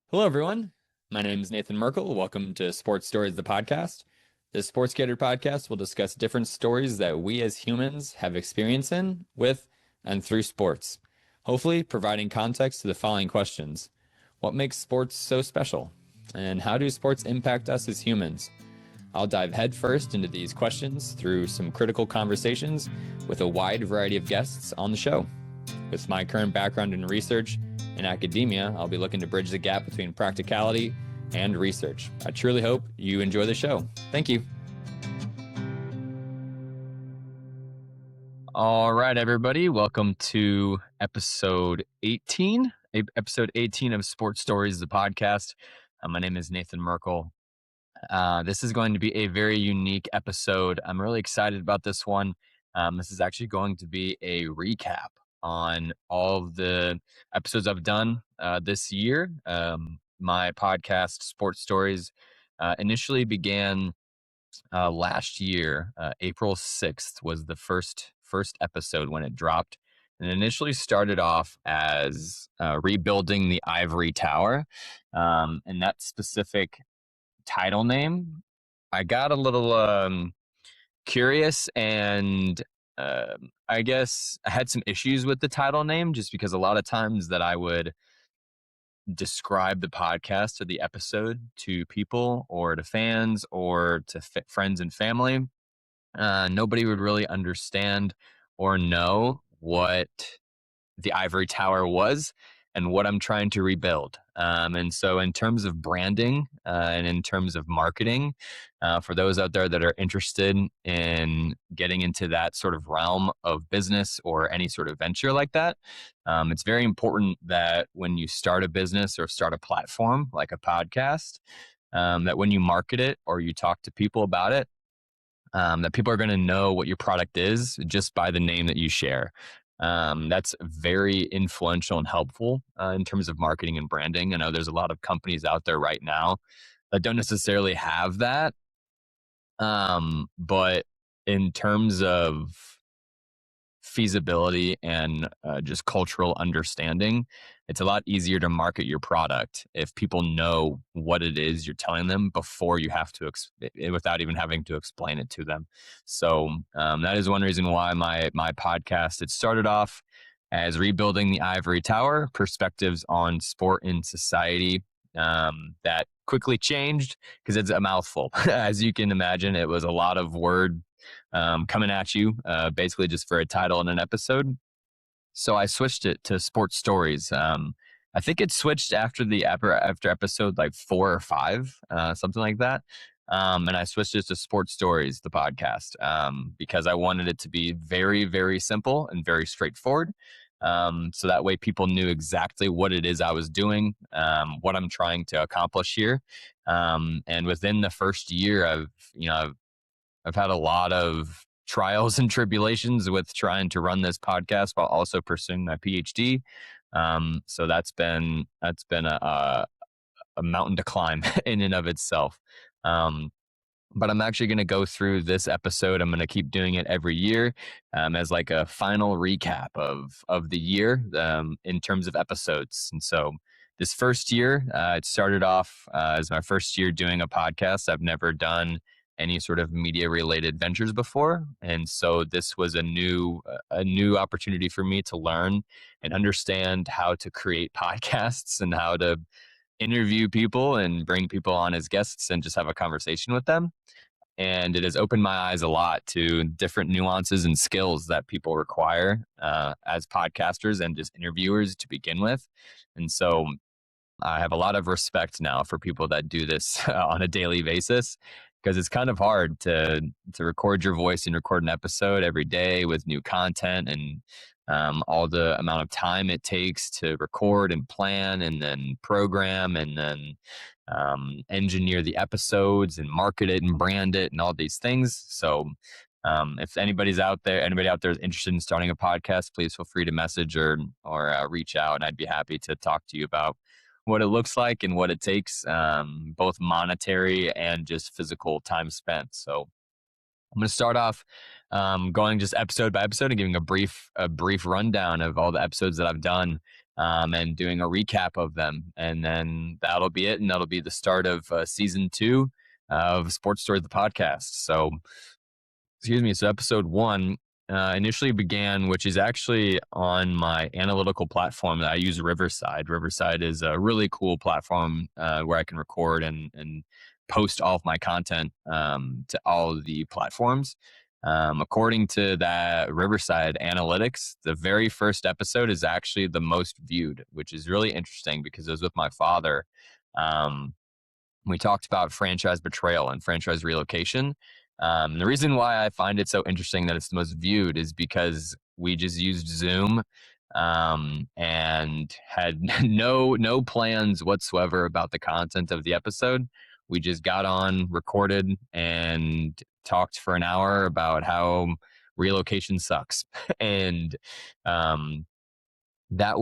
Hello, everyone. My name is Nathan Merkel. Welcome to Sports Stories, the podcast. This Sports Catered podcast will discuss different stories that we as humans have experience in, with, and through sports. Hopefully, providing context to the following questions. What makes sports so special? And how do sports impact us as humans? I'll dive headfirst into these questions through some critical conversations with a wide variety of guests on the show. With my current background in research and academia, I'll be looking to bridge the gap between practicality and research. I truly hope you enjoy the show. Thank you. All right, everybody. Welcome to episode 18 of Sports Stories, the podcast. My name is Nathan Merkel. This is going to be a very unique episode. I'm really excited about this one. This is actually going to be a recap on all of the episodes I've done this year. My podcast, Sports Stories, initially began last year. April 6th was the first episode when it dropped. And initially started off as rebuilding the Ivory Tower. And that specific title name, I got a little curious, and I guess I had some issues with the title name, just because a lot of times that I would describe the podcast or the episode to people or to fans or to friends and family, nobody would really understand or know what the Ivory Tower was and what I'm trying to rebuild. And so in terms of branding and in terms of marketing, for those out there that are interested in getting into that sort of realm of business or any sort of venture like that, it's very important that when you start a business or start a platform like a podcast, that when you market it or you talk to people about it, that people are going to know what your product is just by the name that you share. That's very influential and helpful in terms of marketing and branding. I know there's a lot of companies out there right now that don't necessarily have that. But in terms of feasibility and just cultural understanding, it's a lot easier to market your product if people know what it is you're telling them before you have to without even having to explain it to them. So that is one reason why my podcast, it started off as Rebuilding the Ivory Tower: Perspectives on Sport and Society. That quickly changed because it's a mouthful. As you can imagine, it was a lot of word coming at you, basically just for a title and an episode. So I switched it to Sports Stories. I think it switched after episode like 4 or 5, something like that. And I switched it to Sports Stories, the podcast, because I wanted it to be very, very simple and very straightforward. So that way people knew exactly what it is I was doing, what I'm trying to accomplish here. And within the first year, I've had a lot of trials and tribulations with trying to run this podcast while also pursuing my PhD. So that's been a mountain to climb in and of itself. But I'm actually going to go through this episode. I'm going to keep doing it every year as like a final recap of the year in terms of episodes. And so this first year, it started off as my first year doing a podcast. I've never done any sort of media related ventures before. And so this was a new opportunity for me to learn and understand how to create podcasts and how to interview people and bring people on as guests and just have a conversation with them. And it has opened my eyes a lot to different nuances and skills that people require as podcasters and just interviewers to begin with. And so I have a lot of respect now for people that do this on a daily basis, because it's kind of hard to record your voice and record an episode every day with new content and all the amount of time it takes to record and plan and then program and then engineer the episodes and market it and brand it and all these things. So if anybody out there is interested in starting a podcast, please feel free to message or reach out, and I'd be happy to talk to you about what it looks like and what it takes, both monetary and just physical time spent. So I'm going to start off going just episode by episode and giving a brief rundown of all the episodes that I've done and doing a recap of them. And then that'll be it. And that'll be the start of season 2 of Sports Stories The Podcast. So, excuse me. So episode 1 initially began, which is actually on my analytical platform that I use, Riverside. Riverside is a really cool platform where I can record and post all of my content to all of the platforms. According to that Riverside analytics, the very first episode is actually the most viewed, which is really interesting because it was with my father. We talked about franchise betrayal and franchise relocation. The reason why I find it so interesting that it's the most viewed is because we just used Zoom and had no plans whatsoever about the content of the episode. We just got on, recorded, and talked for an hour about how relocation sucks. And um, that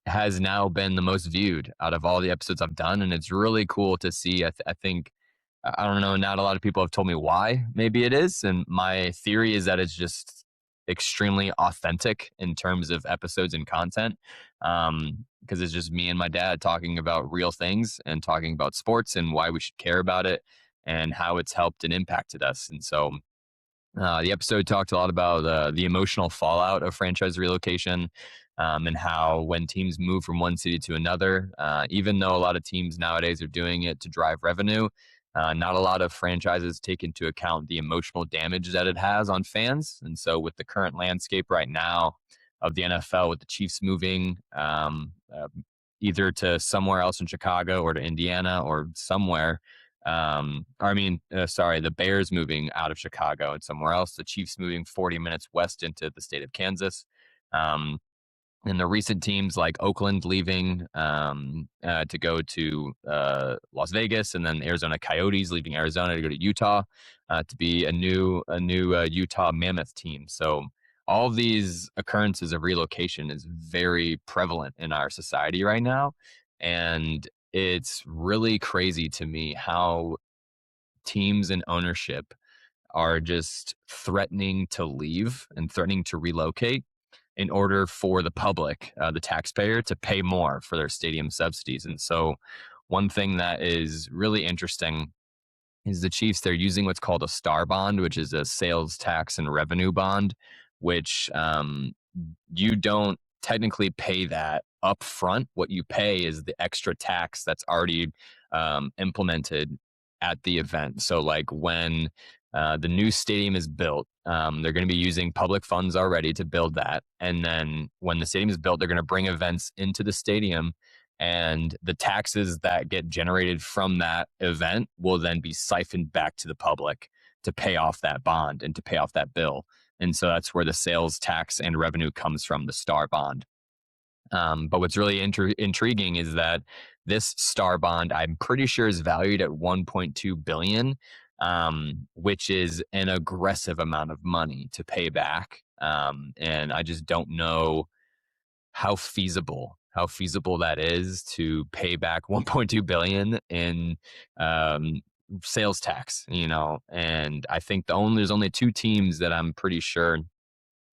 has now been the most viewed out of all the episodes I've done, and it's really cool to see. I think, I don't know, not a lot of people have told me why. Maybe it is, and my theory is that it's just extremely authentic in terms of episodes and content, because it's just me and my dad talking about real things and talking about sports and why we should care about it and how it's helped and impacted us. And so the episode talked a lot about the emotional fallout of franchise relocation, and how when teams move from one city to another, even though a lot of teams nowadays are doing it to drive revenue, not a lot of franchises take into account the emotional damage that it has on fans. And so with the current landscape right now of the NFL, with the Chiefs moving either to somewhere else in Chicago or to Indiana or somewhere, the Bears moving out of Chicago and somewhere else, the Chiefs moving 40 minutes west into the state of Kansas. And the recent teams like Oakland leaving to go to Las Vegas, and then Arizona Coyotes leaving Arizona to go to Utah to be a new Utah Mammoth team. So all of these occurrences of relocation is very prevalent in our society right now, and it's really crazy to me how teams and ownership are just threatening to leave and threatening to relocate in order for the public, the taxpayer, to pay more for their stadium subsidies. And so one thing that is really interesting is the Chiefs, they're using what's called a star bond, which is a sales tax and revenue bond, which you don't technically pay that up front. What you pay is the extra tax that's already implemented at the event. So like when the new stadium is built, they're going to be using public funds already to build that. And then when the stadium is built, they're going to bring events into the stadium, and the taxes that get generated from that event will then be siphoned back to the public to pay off that bond and to pay off that bill. And so that's where the sales tax and revenue comes from, the star bond. But what's really intriguing is that this star bond, I'm pretty sure, is valued at 1.2 billion, which is an aggressive amount of money to pay back. And I just don't know how feasible that is to pay back 1.2 billion in sales tax, and I think there's only 2 teams that I'm pretty sure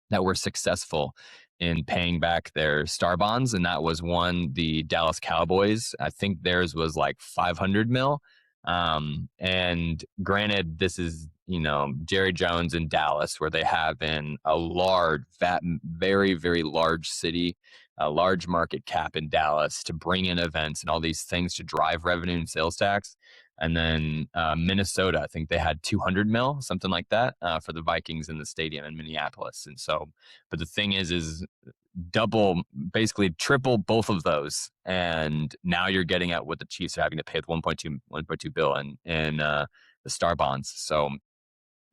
that were successful in paying back their star bonds, and that was one, the Dallas Cowboys. I think theirs was like 500 mil. And granted, this is, Jerry Jones in Dallas, where they have in a very, very large city, a large market cap in Dallas to bring in events and all these things to drive revenue and sales tax. And then Minnesota, I think they had 200 mil, something like that, for the Vikings in the stadium in Minneapolis. And so, but the thing is double, basically triple both of those. And now you're getting at what the Chiefs are having to pay with 1.2 billion in the star bonds. So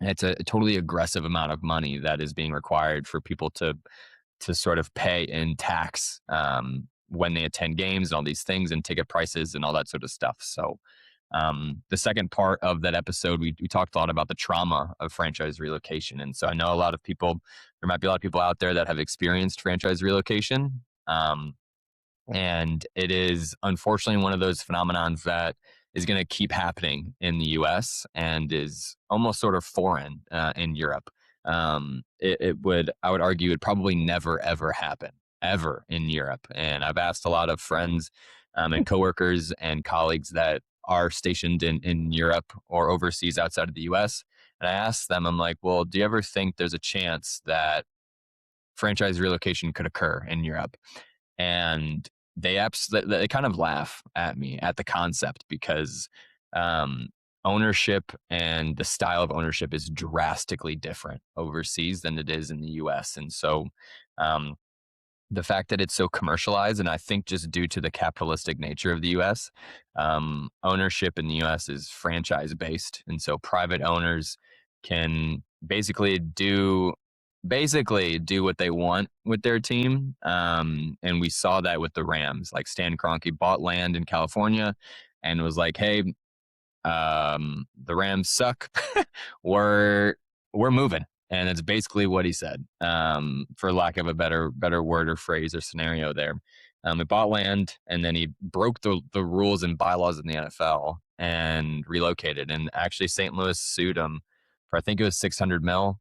it's a totally aggressive amount of money that is being required for people to sort of pay in tax when they attend games and all these things and ticket prices and all that sort of stuff. So the second part of that episode, we talked a lot about the trauma of franchise relocation. And so I know there might be a lot of people out there that have experienced franchise relocation. And it is unfortunately one of those phenomenons that is going to keep happening in the US and is almost sort of foreign in Europe. I would argue it probably never, ever happen ever in Europe. And I've asked a lot of friends and coworkers and colleagues that are stationed in Europe or overseas outside of the US. And I asked them, I'm like, well, do you ever think there's a chance that franchise relocation could occur in Europe? And they kind of laugh at me at the concept because um, ownership and the style of ownership is drastically different overseas than it is in the US. And so um, the fact that it's so commercialized, and I think just due to the capitalistic nature of the US, ownership in the US is franchise based. And so private owners can basically do what they want with their team. And we saw that with the Rams. Like Stan Kroenke bought land in California and was like, hey, the Rams suck. we're moving. And it's basically what he said, for lack of a better word or phrase or scenario there. He bought land and then he broke the rules and bylaws in the NFL and relocated. And actually, St. Louis sued him for, I think it was 600 mil.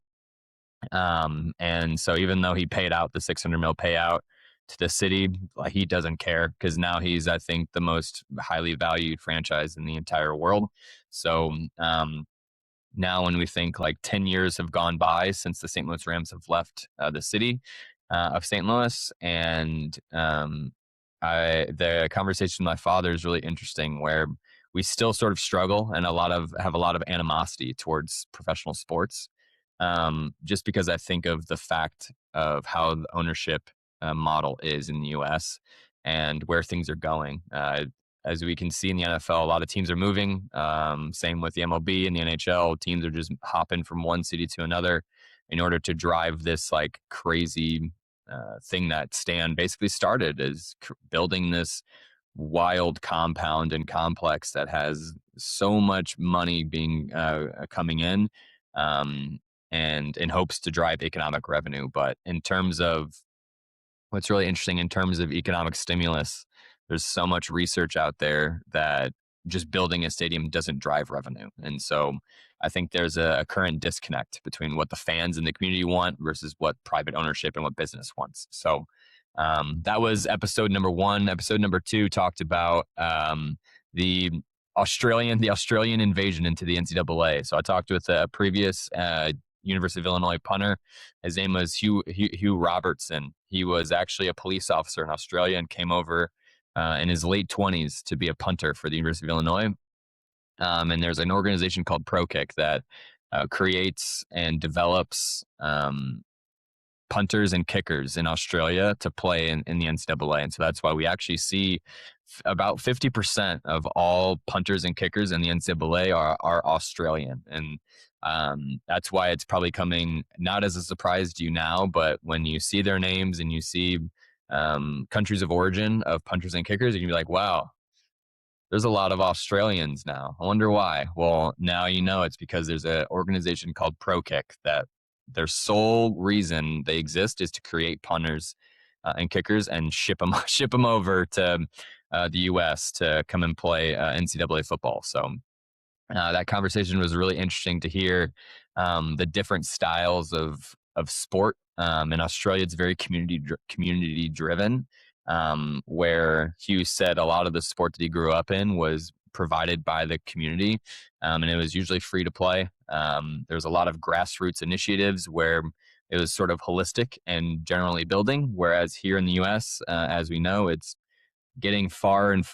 And so even though he paid out the 600 mil payout to the city, like, he doesn't care because now he's, I think, the most highly valued franchise in the entire world. So, now when we think like 10 years have gone by since the St. Louis Rams have left the city of St. Louis, and the conversation with my father is really interesting, where we still sort of struggle and have a lot of animosity towards professional sports, just because I think of the fact of how the ownership model is in the U.S. and where things are going. As we can see in the NFL, a lot of teams are moving. Same with the MLB and the NHL. Teams are just hopping from one city to another in order to drive this like crazy thing that Stan basically started, is building this wild compound and complex that has so much money being coming in, and in hopes to drive economic revenue. But in terms of what's really interesting in terms of economic stimulus, there's so much research out there that just building a stadium doesn't drive revenue. And so I think there's a current disconnect between what the fans and the community want versus what private ownership and what business wants. So that was episode number 1. Episode number 2 talked about the Australian invasion into the NCAA. So I talked with a previous University of Illinois punter. His name was Hugh Robertson. He was actually a police officer in Australia and came over in his late 20s to be a punter for the University of Illinois. And there's an organization called ProKick that creates and develops punters and kickers in Australia to play in the NCAA. And so that's why we actually see about 50% of all punters and kickers in the NCAA are Australian. And that's why it's probably coming not as a surprise to you now, but when you see their names and you see countries of origin of punters and kickers, you can be like, wow, there's a lot of Australians now. I wonder why. Well, now you know it's because there's an organization called ProKick that their sole reason they exist is to create punters and kickers and ship them over to the U.S. to come and play NCAA football. So that conversation was really interesting to hear the different styles of sport. In Australia, it's very community driven, where Hugh said a lot of the sport that he grew up in was provided by the community, and it was usually free to play. There's a lot of grassroots initiatives where it was sort of holistic and generally building, whereas here in the U.S., as we know, it's getting farther and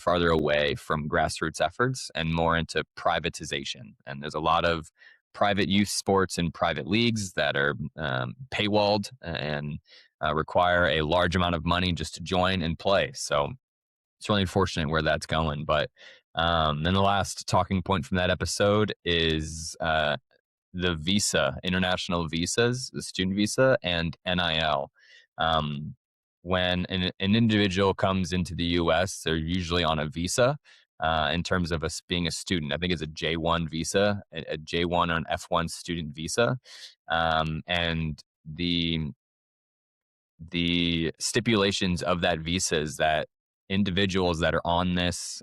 farther away from grassroots efforts and more into privatization. And there's a lot of private youth sports and private leagues that are paywalled and require a large amount of money just to join and play. So it's really unfortunate where that's going. But then the last talking point from that episode is the visa, international visas, the student visa, and NIL. When an individual comes into the U.S., they're usually on a visa. In terms of us being a student, I think it's a J1 visa, a J1 or an F1 student visa, and the stipulations of that visa is that individuals that are on this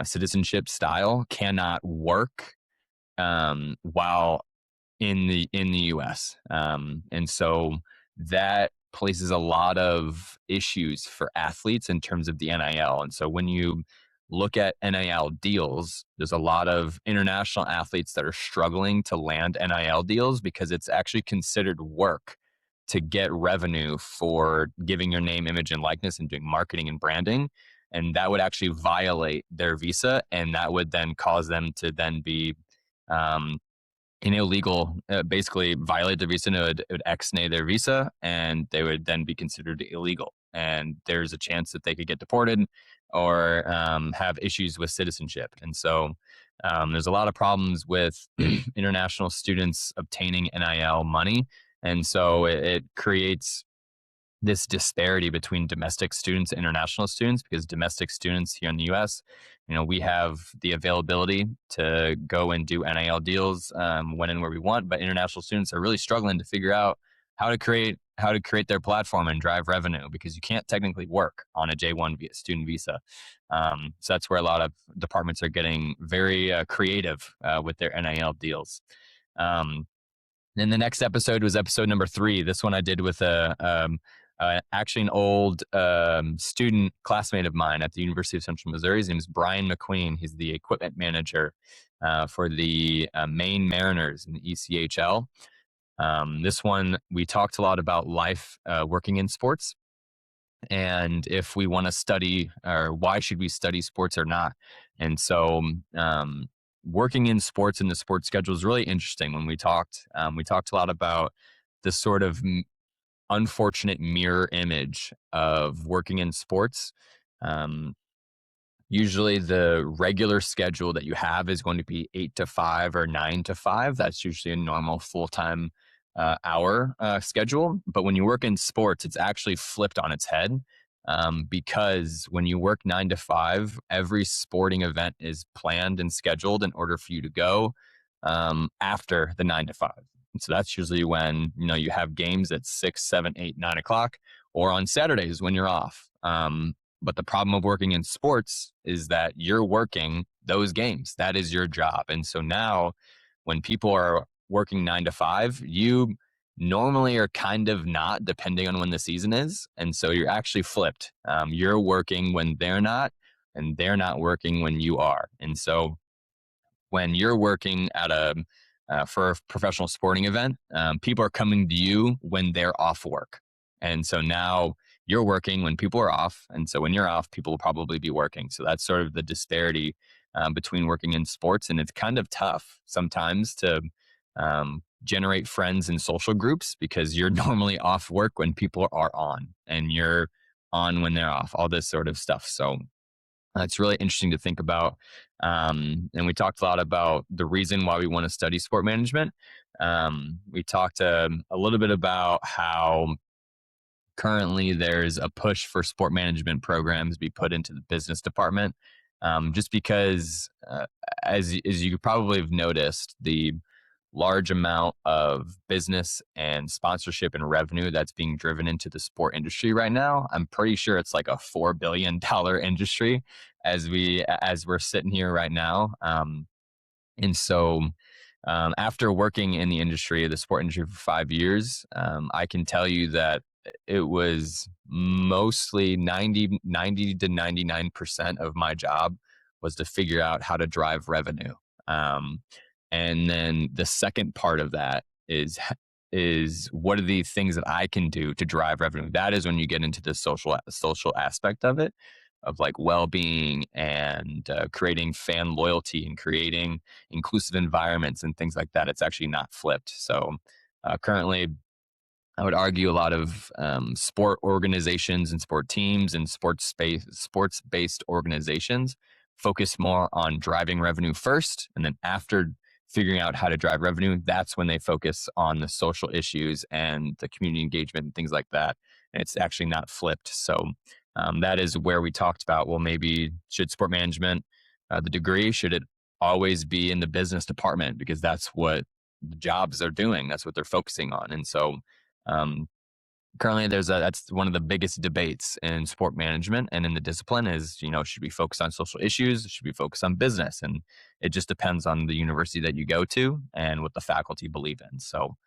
citizenship style cannot work while in the U.S. And so that places a lot of issues for athletes in terms of the NIL. And so when you look at NIL deals, there's a lot of international athletes that are struggling to land NIL deals because it's actually considered work to get revenue for giving your name, image, and likeness and doing marketing and branding. And that would actually violate their visa, and that would then cause them to then be um, an illegal, basically violate their visa, and it would ex-nay their visa, and they would then be considered illegal. And there's a chance that they could get deported or have issues with citizenship. And so there's a lot of problems with international students obtaining NIL money. And so it creates this disparity between domestic students and international students, because domestic students here in the US, we have the availability to go and do NIL deals when and where we want, but international students are really struggling to figure out how to create their platform and drive revenue, because you can't technically work on a J1 student visa. So that's where a lot of departments are getting very creative with their NIL deals. Then the next episode was episode number 3. This one I did with actually an old student classmate of mine at the University of Central Missouri. His name is Brian McQueen. He's the equipment manager for the Maine Mariners in the ECHL. This one, we talked a lot about life working in sports, and if we want to study, or why should we study sports or not. And so working in sports and the sports schedule is really interesting. When we talked a lot about this sort of unfortunate mirror image of working in sports. Usually the regular schedule that you have is going to be 8 to 5 or 9 to 5. That's usually a normal full-time hour schedule. But when you work in sports, it's actually flipped on its head, because when you work 9 to 5, every sporting event is planned and scheduled in order for you to go after the 9 to 5. And so that's usually when, you have games at 6, 7, 8, 9 o'clock, or on Saturdays when you're off. But the problem of working in sports is that you're working those games. That is your job. And so now when people are working 9 to 5, you normally are kind of not, depending on when the season is. And so you're actually flipped. You're working when they're not, and they're not working when you are. And so when you're working at for a professional sporting event, people are coming to you when they're off work. And so now you're working when people are off. And so when you're off, people will probably be working. So that's sort of the disparity between working in sports. And it's kind of tough sometimes to generate friends in social groups, because you're normally off work when people are on, and you're on when they're off, all this sort of stuff. So it's really interesting to think about. And we talked a lot about the reason why we want to study sport management. We talked a little bit about how currently there's a push for sport management programs be put into the business department, just because, as you probably have noticed, the large amount of business and sponsorship and revenue that's being driven into the sport industry right now. I'm pretty sure it's like a $4 billion industry as we're sitting here right now. And so after working in the industry, the sport industry, for 5 years, I can tell you that it was mostly 90 to 99% of my job was to figure out how to drive revenue. And then the second part of that is what are the things that I can do to drive revenue? That is when you get into the social aspect of it, of like well-being and creating fan loyalty and creating inclusive environments and things like that. It's actually not flipped. So currently, I would argue a lot of sport organizations and sport teams and sports-based organizations focus more on driving revenue first, and then after figuring out how to drive revenue, that's when they focus on the social issues and the community engagement and things like that. And it's actually not flipped. So that is where we talked about, well, maybe should sport management, the degree, should it always be in the business department? Because that's what the jobs are doing. That's what they're focusing on. And so currently that's one of the biggest debates in sport management and in the discipline is, should we focus on social issues? Should we focus on business? And it just depends on the university that you go to and what the faculty believe in. So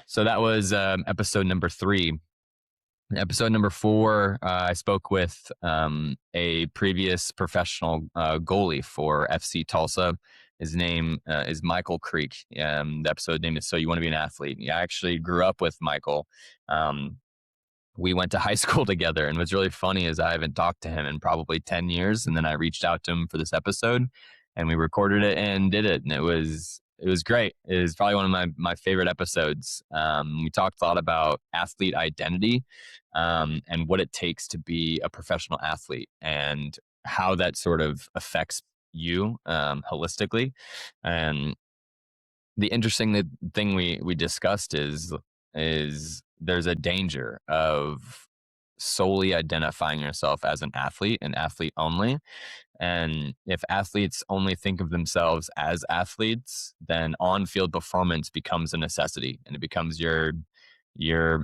So that was episode number 3. Episode number 4, I spoke with a previous professional goalie for FC Tulsa. His name is Michael Creek. The episode name is "So You Want to Be an Athlete." Yeah, I actually grew up with Michael. Um, we went to high school together, and what's really funny is I haven't talked to him in probably 10 years, and then I reached out to him for this episode, and we recorded it and did it, and it was great. It was probably one of my favorite episodes. We talked a lot about athlete identity, and what it takes to be a professional athlete, and how that sort of affects you holistically. And the interesting thing we discussed is there's a danger of solely identifying yourself as an athlete and athlete only. And if athletes only think of themselves as athletes, then on-field performance becomes a necessity, and it becomes your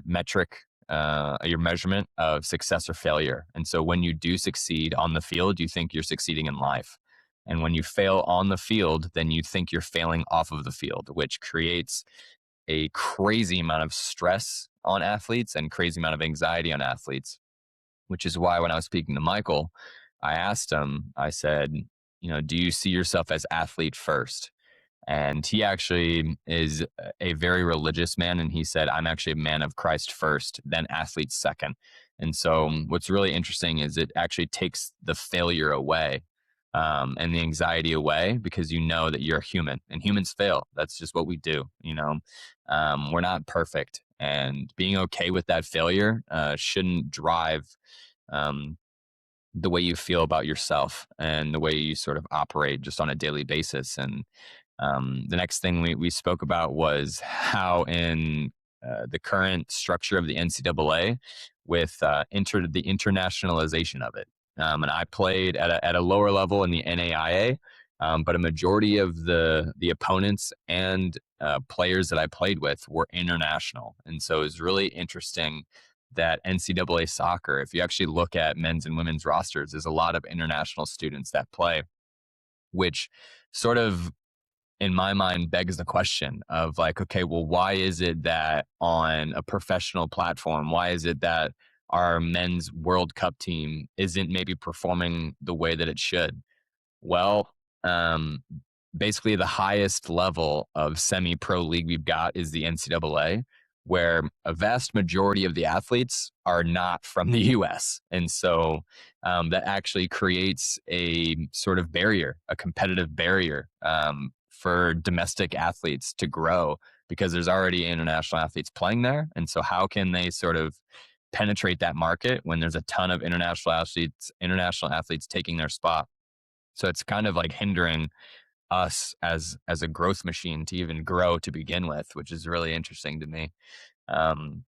metric, your measurement of success or failure. And so when you do succeed on the field, you think you're succeeding in life. And when you fail on the field, then you think you're failing off of the field, which creates a crazy amount of stress on athletes and crazy amount of anxiety on athletes. Which is why when I was speaking to Michael, I asked him, I said, do you see yourself as athlete first? And he actually is a very religious man. And he said, I'm actually a man of Christ first, then athlete second. And so what's really interesting is it actually takes the failure away, and the anxiety away, because you know that you're human and humans fail. That's just what we do. We're not perfect. And being okay with that failure shouldn't drive um, the way you feel about yourself and the way you sort of operate just on a daily basis. And the next thing we spoke about was how in the current structure of the NCAA, with the internationalization of it. And I played at a lower level in the NAIA, but a majority of the opponents and players that I played with were international. And so it was really interesting that NCAA soccer, if you actually look at men's and women's rosters, there's a lot of international students that play, which sort of in my mind begs the question of like, okay, well, why is it that on a professional platform, why is it that our men's World Cup team isn't maybe performing the way that it should? Well, um, basically the highest level of semi-pro league we've got is the NCAA, where a vast majority of the athletes are not from the US. And so that actually creates a sort of barrier, a competitive barrier, for domestic athletes to grow, because there's already international athletes playing there. And so how can they sort of penetrate that market when there's a ton of international athletes taking their spot? So it's kind of like hindering us as a growth machine to even grow to begin with, which is really interesting to me. Um,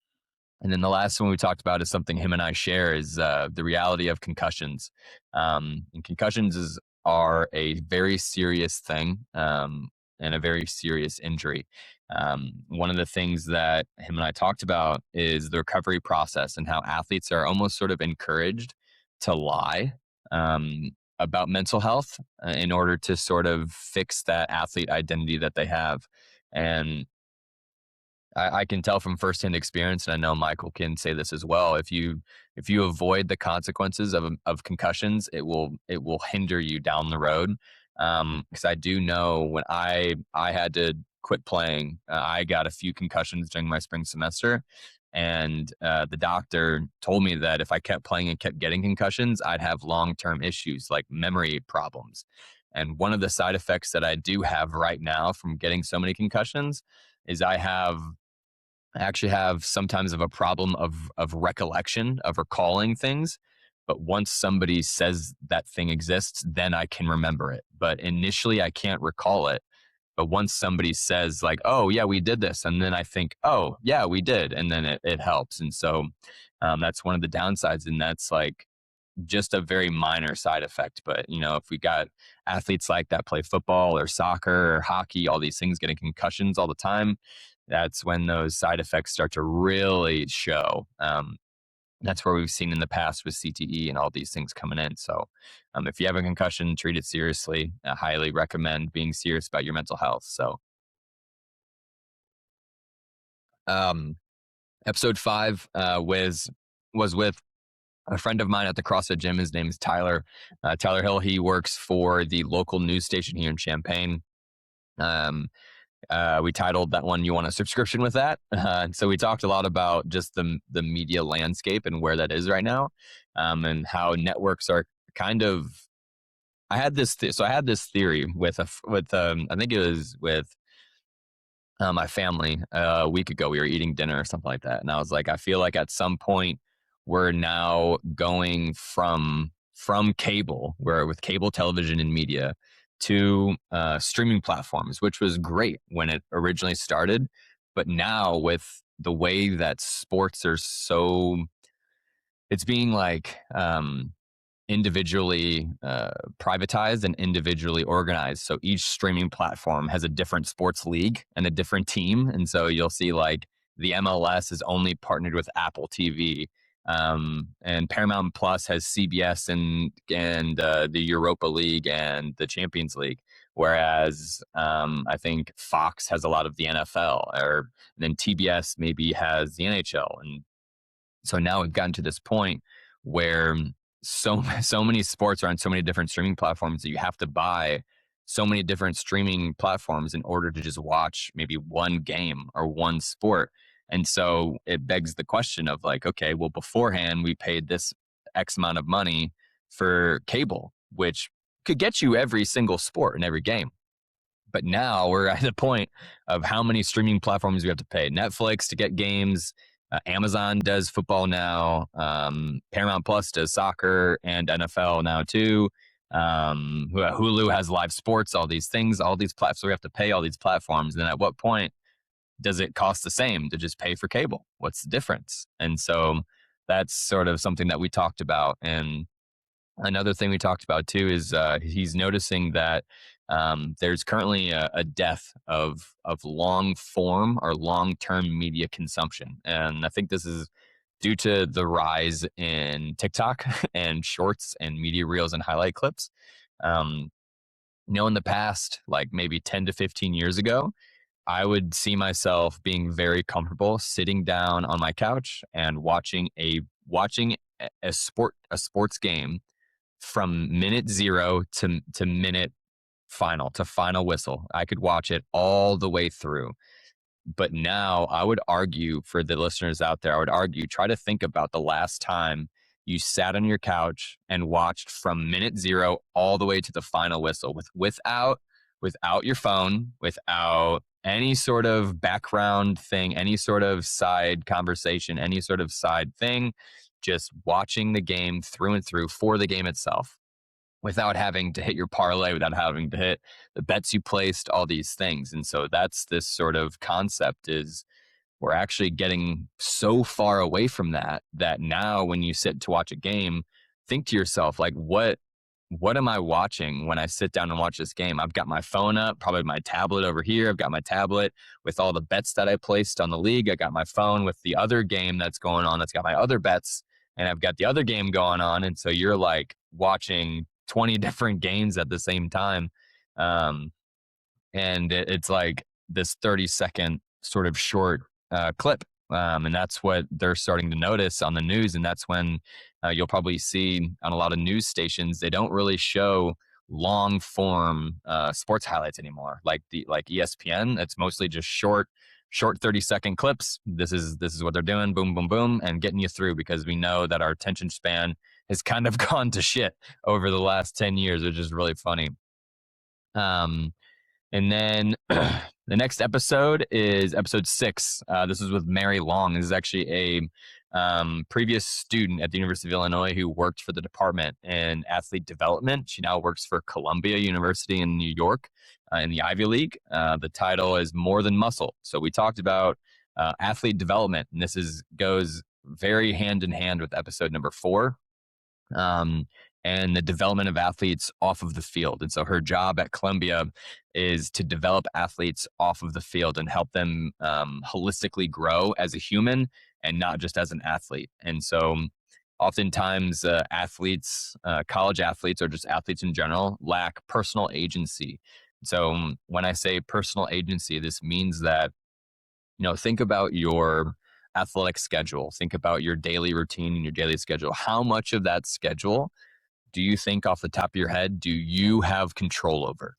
and then the last one we talked about is something him and I share, is the reality of concussions. And concussions are a very serious thing, and a very serious injury. One of the things that him and I talked about is the recovery process, and how athletes are almost sort of encouraged to lie about mental health in order to sort of fix that athlete identity that they have. And I can tell from firsthand experience, and I know Michael can say this as well. If you avoid the consequences of concussions, it will hinder you down the road. Because I do know when I had to quit playing, I got a few concussions during my spring semester, and the doctor told me that if I kept playing and kept getting concussions, I'd have long-term issues like memory problems. And one of the side effects that I do have right now from getting so many concussions is I actually have sometimes of a problem of recollection, of recalling things. But once somebody says that thing exists, then I can remember it. But initially, I can't recall it. But once somebody says like, "Oh yeah, we did this," and then I think, "Oh yeah, we did," and then it helps. And so that's one of the downsides, and that's like just a very minor side effect. But if we got athletes like that play football or soccer or hockey, all these things, getting concussions all the time, that's when those side effects start to really show. That's where we've seen in the past with CTE and all these things coming in. So if you have a concussion, treat it seriously. I highly recommend being serious about your mental health. So Um, Episode 5 was with a friend of mine at the CrossFit gym. His name is Tyler. Tyler Hill. He works for the local news station here in Champaign. Um, we titled that one "You Want a Subscription with That?" And so we talked a lot about just the media landscape and where that is right now, and how networks are kind of. I had this theory with I think it was with my family a week ago. We were eating dinner or something like that, and I was like, I feel like at some point we're now going from cable, where with cable television and media, to streaming platforms, which was great when it originally started, but now with the way that sports are so, it's being like individually privatized and individually organized. So each streaming platform has a different sports league and a different team. And so you'll see like the MLS is only partnered with Apple TV. And Paramount Plus has CBS and the Europa League and the Champions League. Whereas I think Fox has a lot of the NFL, or then TBS maybe has the NHL. And so now we've gotten to this point where so many sports are on so many different streaming platforms that you have to buy so many different streaming platforms in order to just watch maybe one game or one sport. And so it begs the question of like, okay, well, beforehand we paid this X amount of money for cable, which could get you every single sport and every game. But now we're at the point of how many streaming platforms we have to pay. Netflix to get games. Amazon does football now. Paramount Plus does soccer and NFL now too. Hulu has live sports, all these things, all these platforms. So we have to pay all these platforms. And at what point does it cost the same to just pay for cable? What's the difference? And so that's sort of something that we talked about. And another thing we talked about too is he's noticing that there's currently a death of long form or long term media consumption, and I think this is due to the rise in TikTok and shorts and media reels and highlight clips. Um, in the past, like maybe 10 to 15 years ago, I would see myself being very comfortable sitting down on my couch and watching a sports game from minute zero to minute final to final whistle. I could watch it all the way through. But now I would argue for the listeners out there, I would argue, try to think about the last time you sat on your couch and watched from minute zero all the way to the final whistle without your phone, without any sort of background thing, any sort of side conversation, any sort of side thing, just watching the game through and through for the game itself, without having to hit your parlay, without having to hit the bets you placed, all these things. And so that's this sort of concept is we're actually getting so far away from that now when you sit to watch a game, think to yourself, like, what am I watching when I sit down and watch this game? I've got my phone up, probably my tablet over here. I've got my tablet with all the bets that I placed on the league. I got my phone with the other game that's going on, that's got my other bets, and I've got the other game going on. And so you're like watching 20 different games at the same time. Um, and it's like this 30-second sort of short clip. And that's what they're starting to notice on the news. And that's when you'll probably see on a lot of news stations, they don't really show long form sports highlights anymore. Like ESPN, it's mostly just short 30-second clips. This is what they're doing. Boom, boom, boom, and getting you through, because we know that our attention span has kind of gone to shit over the last 10 years, which is really funny. And then the next episode is episode 6. This is with Mary Long. This is actually a previous student at the University of Illinois who worked for the department in athlete development. She now works for Columbia University in New York in the Ivy League. The title is More Than Muscle. So we talked about athlete development, and this goes very hand in hand with episode number 4. And the development of athletes off of the field. And so her job at Columbia is to develop athletes off of the field and help them holistically grow as a human and not just as an athlete. And so oftentimes athletes, college athletes, or just athletes in general, lack personal agency. So when I say personal agency, this means that Think about your athletic schedule. Think about your daily routine and your daily schedule. How much of that schedule do you think off the top of your head do you have control over?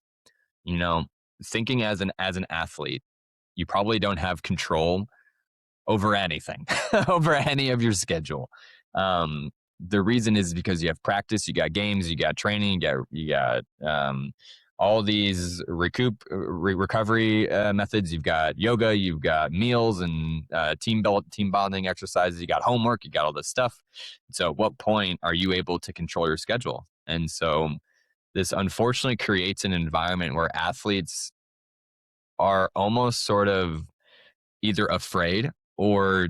You know, thinking as an athlete, you probably don't have control over anything, over any of your schedule. Um, the reason is because you have practice, you got games, you got training, you got all these recovery methods. You've got yoga, you've got meals and team bonding exercises. You got homework, you got all this stuff. So, at what point are you able to control your schedule? And so, this unfortunately creates an environment where athletes are almost sort of either afraid or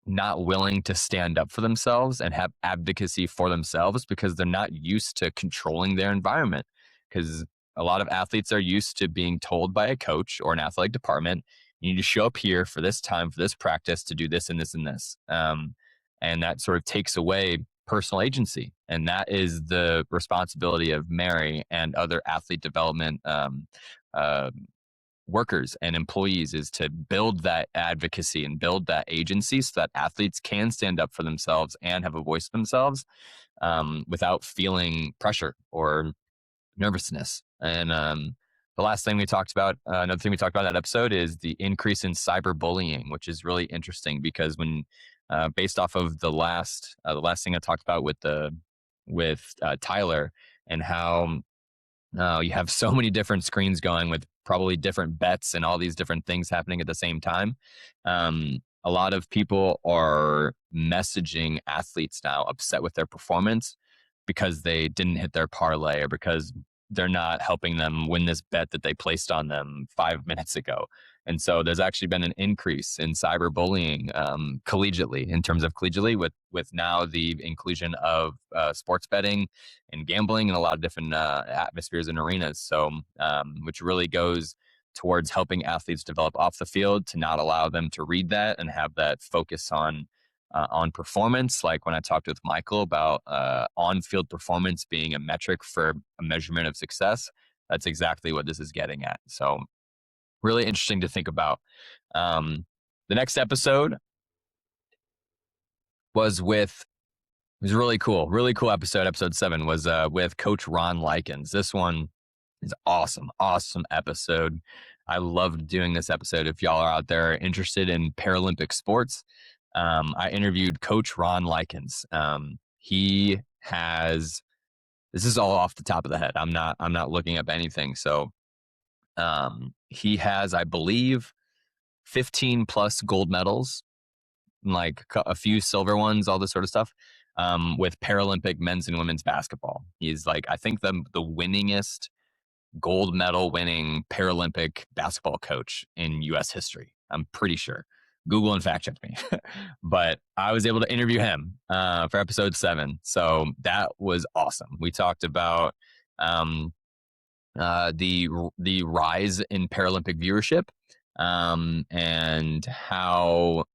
not willing to stand up for themselves and have advocacy for themselves because they're not used to controlling their environment. Because a lot of athletes are used to being told by a coach or an athletic department, you need to show up here for this time, for this practice to do this and this and this. And that sort of takes away personal agency. And that is the responsibility of Mary and other athlete development uh, workers and employees, is to build that advocacy and build that agency so that athletes can stand up for themselves and have a voice for themselves without feeling pressure or nervousness. And the last thing we talked about, another thing we talked about in that episode is the increase in cyberbullying, which is really interesting because when based off of the last thing I talked about with Tyler and how you have so many different screens going with probably different bets and all these different things happening at the same time. A lot of people are messaging athletes now upset with their performance because they didn't hit their parlay or because they're not helping them win this bet that they placed on them 5 minutes ago. And so there's actually been an increase in cyberbullying collegiately, in terms of collegially, with now the inclusion of sports betting and gambling in a lot of different atmospheres and arenas. So, which really goes towards helping athletes develop off the field to not allow them to read that and have that focus on performance. Like when I talked with Michael about on-field performance being a metric for a measurement of success, that's exactly what this is getting at. So, really interesting to think about. The next episode was with it was really cool episode. Episode 7 was with Coach Ron Likens. This one is awesome episode. I loved doing this episode. If y'all are out there interested in Paralympic sports, I interviewed Coach Ron Likens. He has, this is all off the top of the head. I'm not looking up anything. So he has, I believe, 15 plus gold medals, like a few silver ones, all this sort of stuff, with Paralympic men's and women's basketball. He's like, I think the winningest gold medal winning Paralympic basketball coach in U.S. history. I'm pretty sure. Google and fact check me. But I was able to interview him for episode 7. So that was awesome. We talked about the rise in Paralympic viewership and how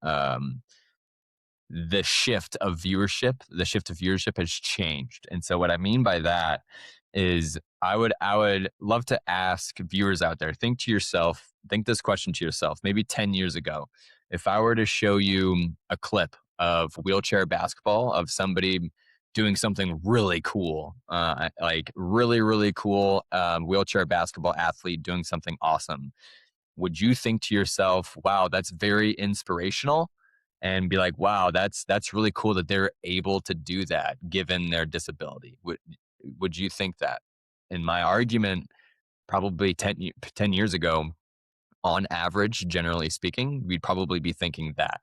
the shift of viewership has changed. And so what I mean by that is I would love to ask viewers out there, think this question to yourself, maybe 10 years ago, if I were to show you a clip of wheelchair basketball of somebody doing something really cool, like really cool wheelchair basketball athlete doing something awesome, would you think to yourself, wow, that's very inspirational? And be like, wow, that's really cool that they're able to do that given their disability. Would you think that? In my argument, probably 10 years ago, on average, generally speaking, we'd probably be thinking that.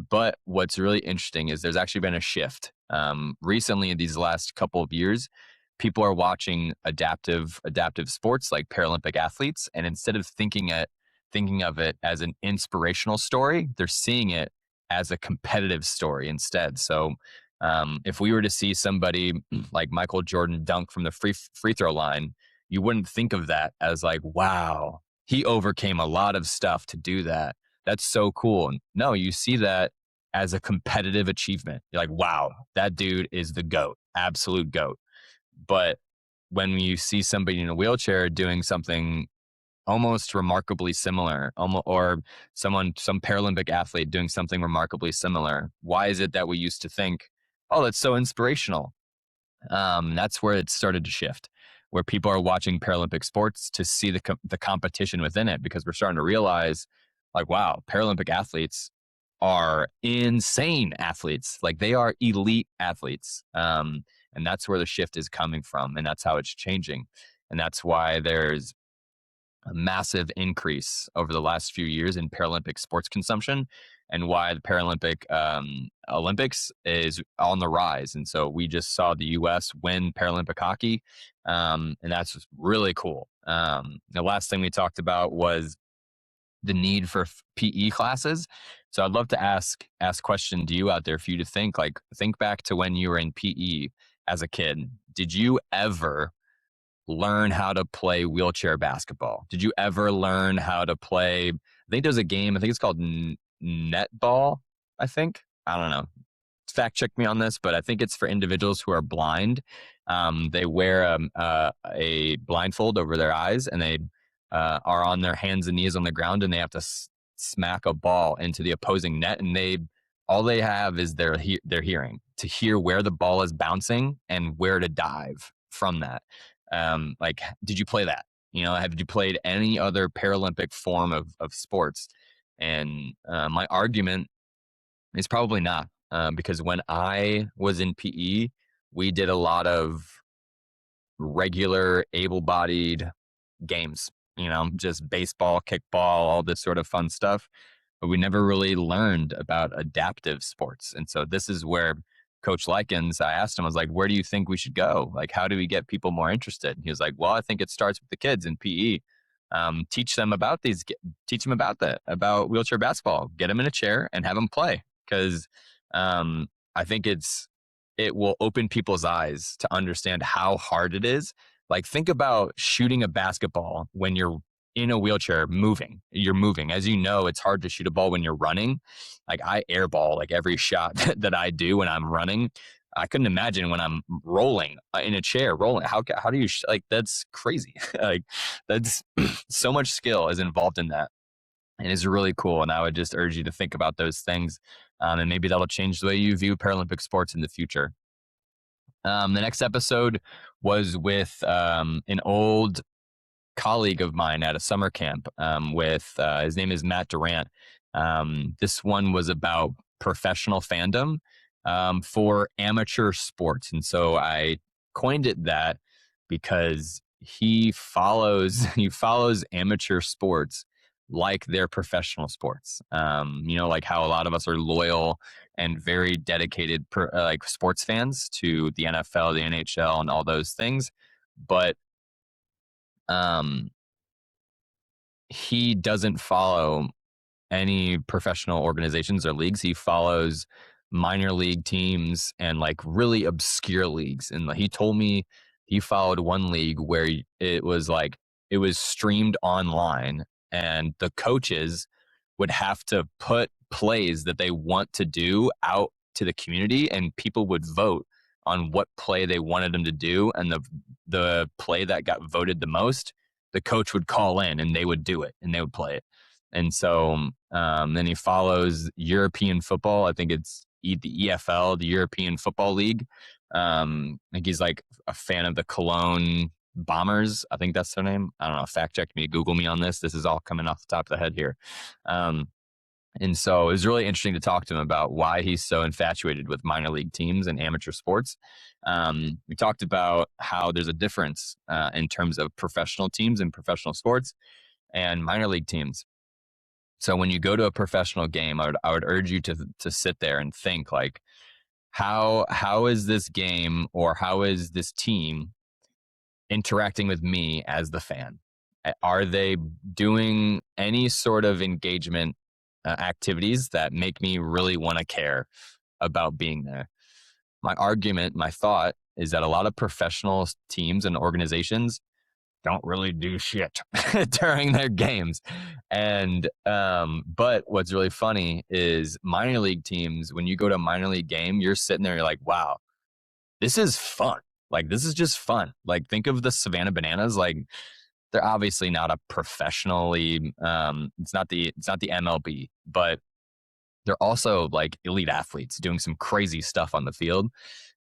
But what's really interesting is there's actually been a shift. Recently, in these last couple of years, people are watching adaptive sports like Paralympic athletes, and instead of thinking of it as an inspirational story, they're seeing it as a competitive story instead. So, if we were to see somebody like Michael Jordan dunk from the free throw line, you wouldn't think of that as like, wow, he overcame a lot of stuff to do that. That's so cool. No, you see that as a competitive achievement. You're like, wow, that dude is the GOAT, absolute GOAT. But when you see somebody in a wheelchair doing something almost remarkably similar, or some Paralympic athlete doing something remarkably similar. Why is it that we used to think, oh, that's so inspirational? That's where it started to shift, where people are watching Paralympic sports to see the competition within it, because we're starting to realize, like, wow, Paralympic athletes are insane athletes. Like, they are elite athletes. And that's where the shift is coming from, and that's how it's changing. And that's why there's a massive increase over the last few years in Paralympic sports consumption, and why the Paralympic Olympics is on the rise. And so we just saw the U.S. win Paralympic hockey, and that's really cool. The last thing we talked about was the need for PE classes. So I'd love to ask question to you out there for you to think back to when you were in PE as a kid. Did you ever learn how to play wheelchair basketball? Did you ever learn how to play, I think there's a game, I think it's called netball, I think. I don't know. Fact check me on this, but I think it's for individuals who are blind. They wear a blindfold over their eyes, and they are on their hands and knees on the ground, and they have to smack a ball into the opposing net, and all they have is their hearing to hear where the ball is bouncing and where to dive from that. Like, did you play that? Have you played any other Paralympic form of sports? And my argument is probably not, because when I was in PE, we did a lot of regular able-bodied games, just baseball, kickball, all this sort of fun stuff. But we never really learned about adaptive sports. And so this is where Coach Likens, I asked him, I was like, where do you think we should go? Like, how do we get people more interested? And he was like, well, I think it starts with the kids in PE. Teach them about about wheelchair basketball. Get them in a chair and have them play. Because I think it will open people's eyes to understand how hard it is. Like, think about shooting a basketball when you're in a wheelchair you're moving. As you know, it's hard to shoot a ball when you're running. Like, I airball like every shot that I do when I'm running. I couldn't imagine when I'm rolling in a chair, rolling. How do you, like, that's crazy. Like, that's so much skill is involved in that. And it's really cool. And I would just urge you to think about those things. And maybe that'll change the way you view Paralympic sports in the future. The next episode was with an old colleague of mine at a summer camp, with his name is Matt Durant. This one was about professional fandom for amateur sports. And so I coined it that because he follows amateur sports like they're professional sports. Like how a lot of us are loyal and very dedicated like sports fans to the NFL, the NHL, and all those things. But he doesn't follow any professional organizations or leagues. He follows minor league teams and like really obscure leagues. And he told me he followed one league where it was streamed online, and the coaches would have to put plays that they want to do out to the community, and people would vote on what play they wanted them to do. And the play that got voted the most, the coach would call in and they would do it and they would play it. And so then he follows European football. I think it's the EFL, the European Football League. I think he's like a fan of the Cologne Bombers. I think that's their name. I don't know. Fact check me, Google me on this. This is all coming off the top of the head here. And so it was really interesting to talk to him about why he's so infatuated with minor league teams and amateur sports. We talked about how there's a difference in terms of professional teams and professional sports and minor league teams. So when you go to a professional game, I would urge you to sit there and think, like, how is this game, or how is this team interacting with me as the fan? Are they doing any sort of engagement activities that make me really want to care about being there? My argument, my thought is that a lot of professional teams and organizations don't really do shit during their games. And but what's really funny is minor league teams, when you go to a minor league game, you're sitting there, you're like, wow, this is fun. Like, this is just fun. Like, think of the Savannah Bananas. Like, they're obviously not a professionally, it's not the MLB, but they're also like elite athletes doing some crazy stuff on the field.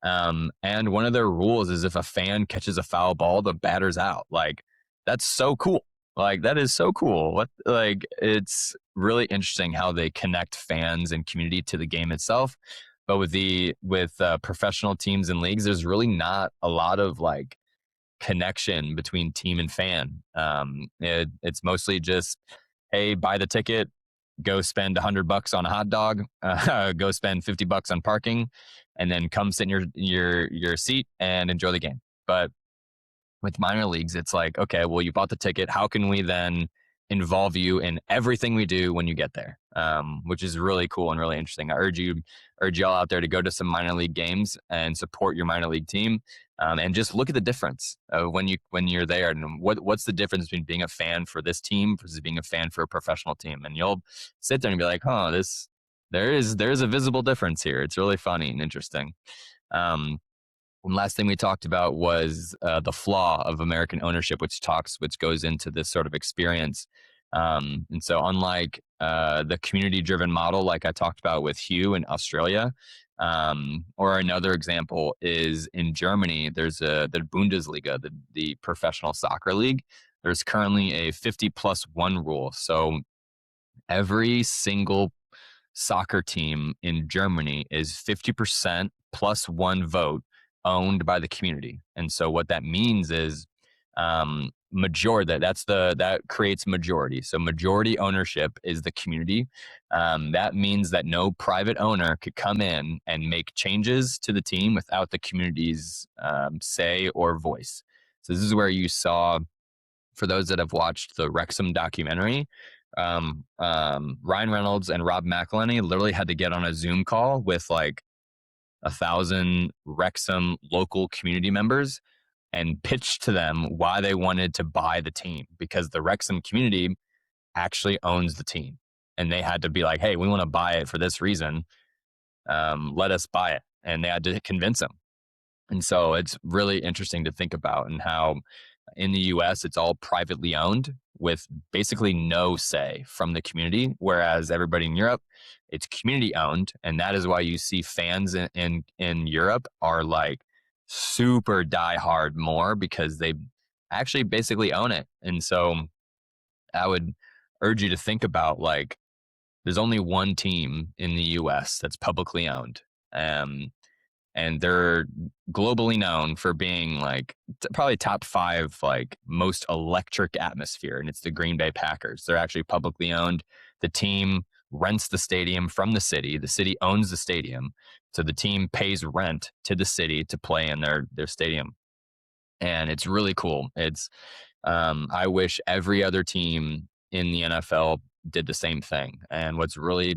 And one of their rules is if a fan catches a foul ball, the batter's out. Like, that's so cool. Like, that is so cool. It's really interesting how they connect fans and community to the game itself. But with professional teams and leagues, there's really not a lot of like connection between team and fan. It's mostly just, hey, buy the ticket, go spend $100 on a hot dog, go spend $50 on parking, and then come sit in your seat and enjoy the game. But with minor leagues, it's like, okay, well, you bought the ticket. How can we then involve you in everything we do when you get there? Which is really cool and really interesting. I urge y'all out there to go to some minor league games and support your minor league team, and just look at the difference when you're there, and what's the difference between being a fan for this team versus being a fan for a professional team. And you'll sit there and be like, there's a visible difference here. It's really funny and interesting. One last thing we talked about was the flaw of American ownership, which goes into this sort of experience. And so unlike the community-driven model, like I talked about with Hugh in Australia, or another example is in Germany, there's the Bundesliga, the professional soccer league. There's currently a 50+1 rule. So every single soccer team in Germany is 50% plus one vote owned by the community. And so what that means is majority, that creates majority. So majority ownership is the community. That means that no private owner could come in and make changes to the team without the community's say or voice. So this is where you saw, for those that have watched the Wrexham documentary, Ryan Reynolds and Rob McElhenney literally had to get on a Zoom call with like 1,000 Wrexham local community members and pitch to them why they wanted to buy the team, because the Wrexham community actually owns the team. And they had to be like, hey, we want to buy it for this reason. Let us buy it. And they had to convince them. And so it's really interesting to think about, and how in the US, it's all privately owned with basically no say from the community, whereas everybody in Europe, it's community owned. And that is why you see fans in Europe are like super diehard more, because they actually basically own it. And so I would urge you to think about, like, there's only one team in the US that's publicly owned. And they're globally known for being like probably top 5 like most electric atmosphere, and it's the Green Bay Packers. They're actually publicly owned. The team rents the stadium from the city. The city owns the stadium, so the team pays rent to the city to play in their stadium, and it's really cool. It's I wish every other team in the NFL did the same thing. And what's really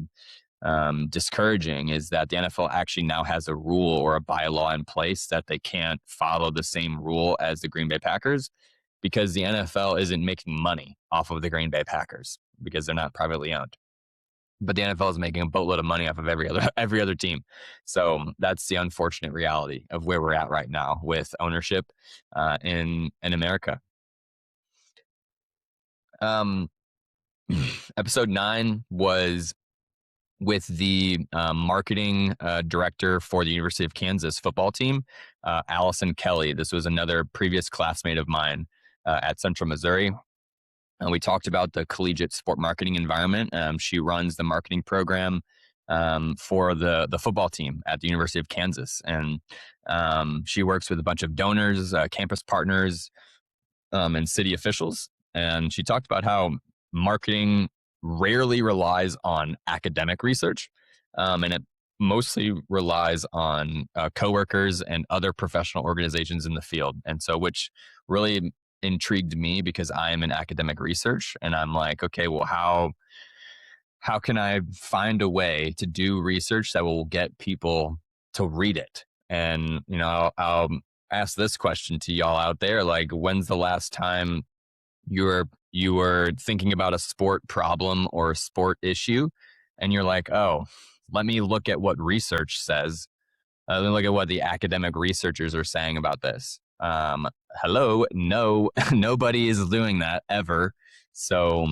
discouraging is that the NFL actually now has a rule or a bylaw in place that they can't follow the same rule as the Green Bay Packers, because the NFL isn't making money off of the Green Bay Packers because they're not privately owned. But the NFL is making a boatload of money off of every other team. So that's the unfortunate reality of where we're at right now with ownership in America. Episode 9 was with the marketing director for the University of Kansas football team, Allison Kelly. This was another previous classmate of mine at Central Missouri. And we talked about the collegiate sport marketing environment. She runs the marketing program for the football team at the University of Kansas. And she works with a bunch of donors, campus partners, and city officials. And she talked about how marketing rarely relies on academic research, and it mostly relies on coworkers and other professional organizations in the field. And so, which really intrigued me, because I am in academic research, and I'm like, okay, well, how can I find a way to do research that will get people to read it? And I'll ask this question to y'all out there: like, when's the last time you were thinking about a sport problem or a sport issue, and you're like, oh, let me look at what research says. Let me look at what the academic researchers are saying about this. Hello, no, nobody is doing that ever. So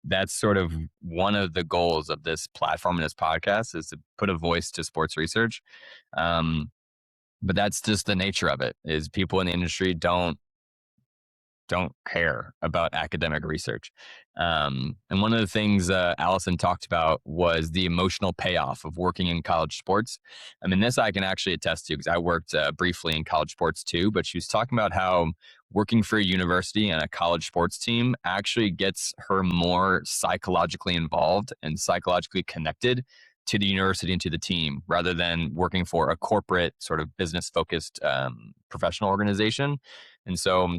that's sort of one of the goals of this platform and this podcast is to put a voice to sports research. Um, but that's just the nature of it. Is people in the industry don't care about academic research. And one of the things Allison talked about was the emotional payoff of working in college sports. I mean, this I can actually attest to because I worked briefly in college sports too, but she was talking about how working for a university and a college sports team actually gets her more psychologically involved and psychologically connected to the university and to the team rather than working for a corporate sort of business focused professional organization. And so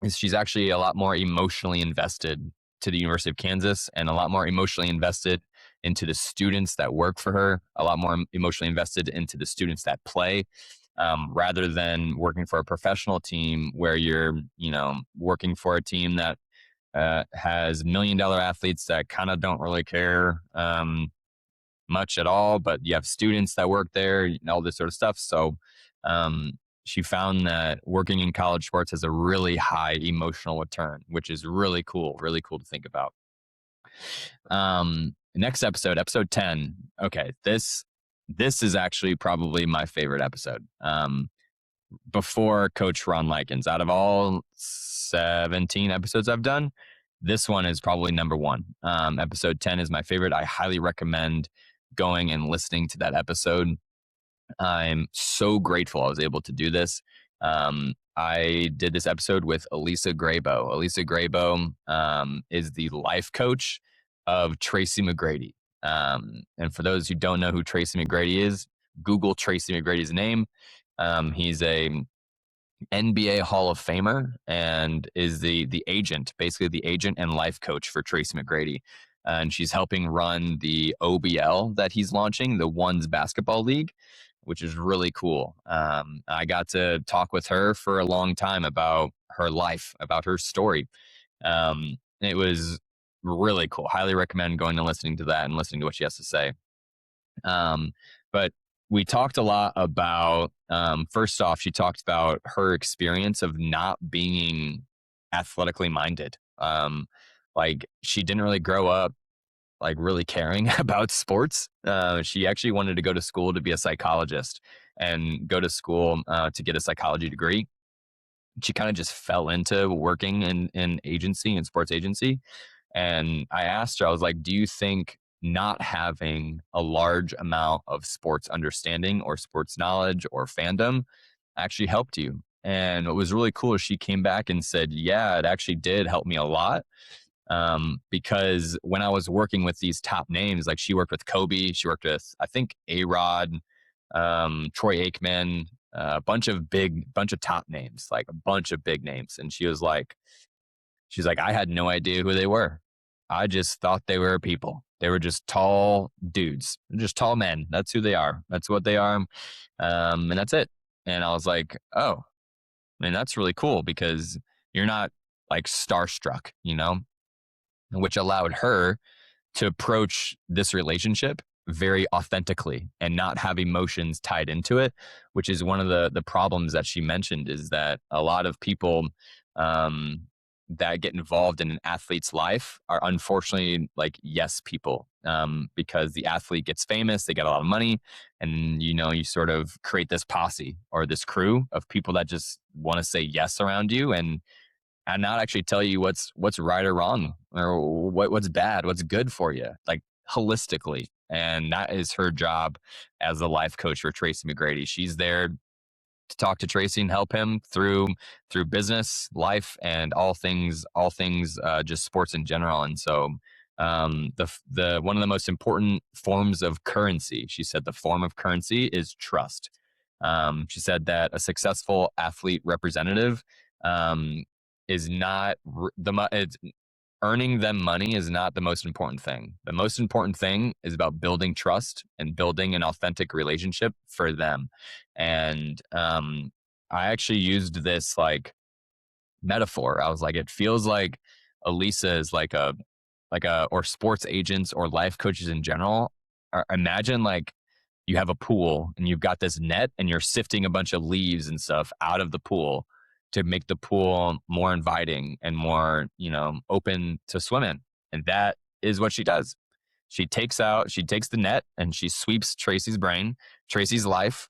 she's actually a lot more emotionally invested to the University of Kansas and a lot more emotionally invested into the students that work for her, a lot more emotionally invested into the students that play, rather than working for a professional team where you're, working for a team that has $1 million athletes that kind of don't really care much at all, but you have students that work there and all this sort of stuff. So um, she found that working in college sports has a really high emotional return, which is really cool to think about. Next episode 10. Okay, this is actually probably my favorite episode. Before Coach Ron Likens, out of all 17 episodes I've done, this one is probably number one. Episode 10 is my favorite. I highly recommend going and listening to that episode. I'm so grateful I was able to do this. I did this episode with Elisa Graybo. Elisa Graybo is the life coach of Tracy McGrady. And for those who don't know who Tracy McGrady is, Google Tracy McGrady's name. He's a NBA Hall of Famer and is the agent, basically the agent and life coach for Tracy McGrady. And she's helping run the OBL that he's launching, the Ones Basketball League, which is really cool. I got to talk with her for a long time about her life, about her story. It was really cool. Highly recommend going and listening to that and listening to what she has to say. But we talked a lot about, first off, she talked about her experience of not being athletically minded. Like she didn't really grow up like really caring about sports. She actually wanted to go to school to be a psychologist and go to school to get a psychology degree. She kind of just fell into working in agency and sports agency. And I asked her, I was like, do you think not having a large amount of sports understanding or sports knowledge or fandom actually helped you? And what was really cool is she came back and said, yeah, it actually did help me a lot. Because when I was working with these top names, like she worked with Kobe, she worked with, I think, A-Rod, Troy Aikman, a bunch of top names, like a bunch of big names. And she's like, I had no idea who they were. I just thought they were people. They were just tall dudes, just tall men. That's who they are. That's what they are. And that's it. And I was like, oh, I mean, that's really cool because you're not like starstruck, which allowed her to approach this relationship very authentically and not have emotions tied into it, which is one of the problems that she mentioned is that a lot of people that get involved in an athlete's life are unfortunately like yes people, because the athlete gets famous, they get a lot of money, and you sort of create this posse or this crew of people that just want to say yes around you and not actually tell you what's right or wrong or what's bad, what's good for you, like holistically. And that is her job as a life coach for Tracy McGrady. She's there to talk to Tracy and help him through business, life, and all things just sports in general. And so the one of the most important forms of currency, she said, the form of currency is trust. She said that a successful athlete representative is not earning them money is not the most important thing. The most important thing is about building trust and building an authentic relationship for them. And I actually used this like metaphor. I was like, it feels like Elisa is like a or sports agents or life coaches in general. Imagine like you have a pool and you've got this net and you're sifting a bunch of leaves and stuff out of the pool to make the pool more inviting and more, open to swim in. And that is what she does. She takes the net and she sweeps Tracy's brain, Tracy's life,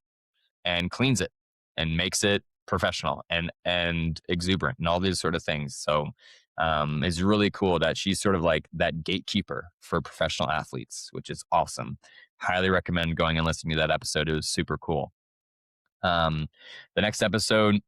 and cleans it and makes it professional and exuberant and all these sort of things. So it's really cool that she's sort of like that gatekeeper for professional athletes, which is awesome. Highly recommend going and listening to that episode. It was super cool. The next episode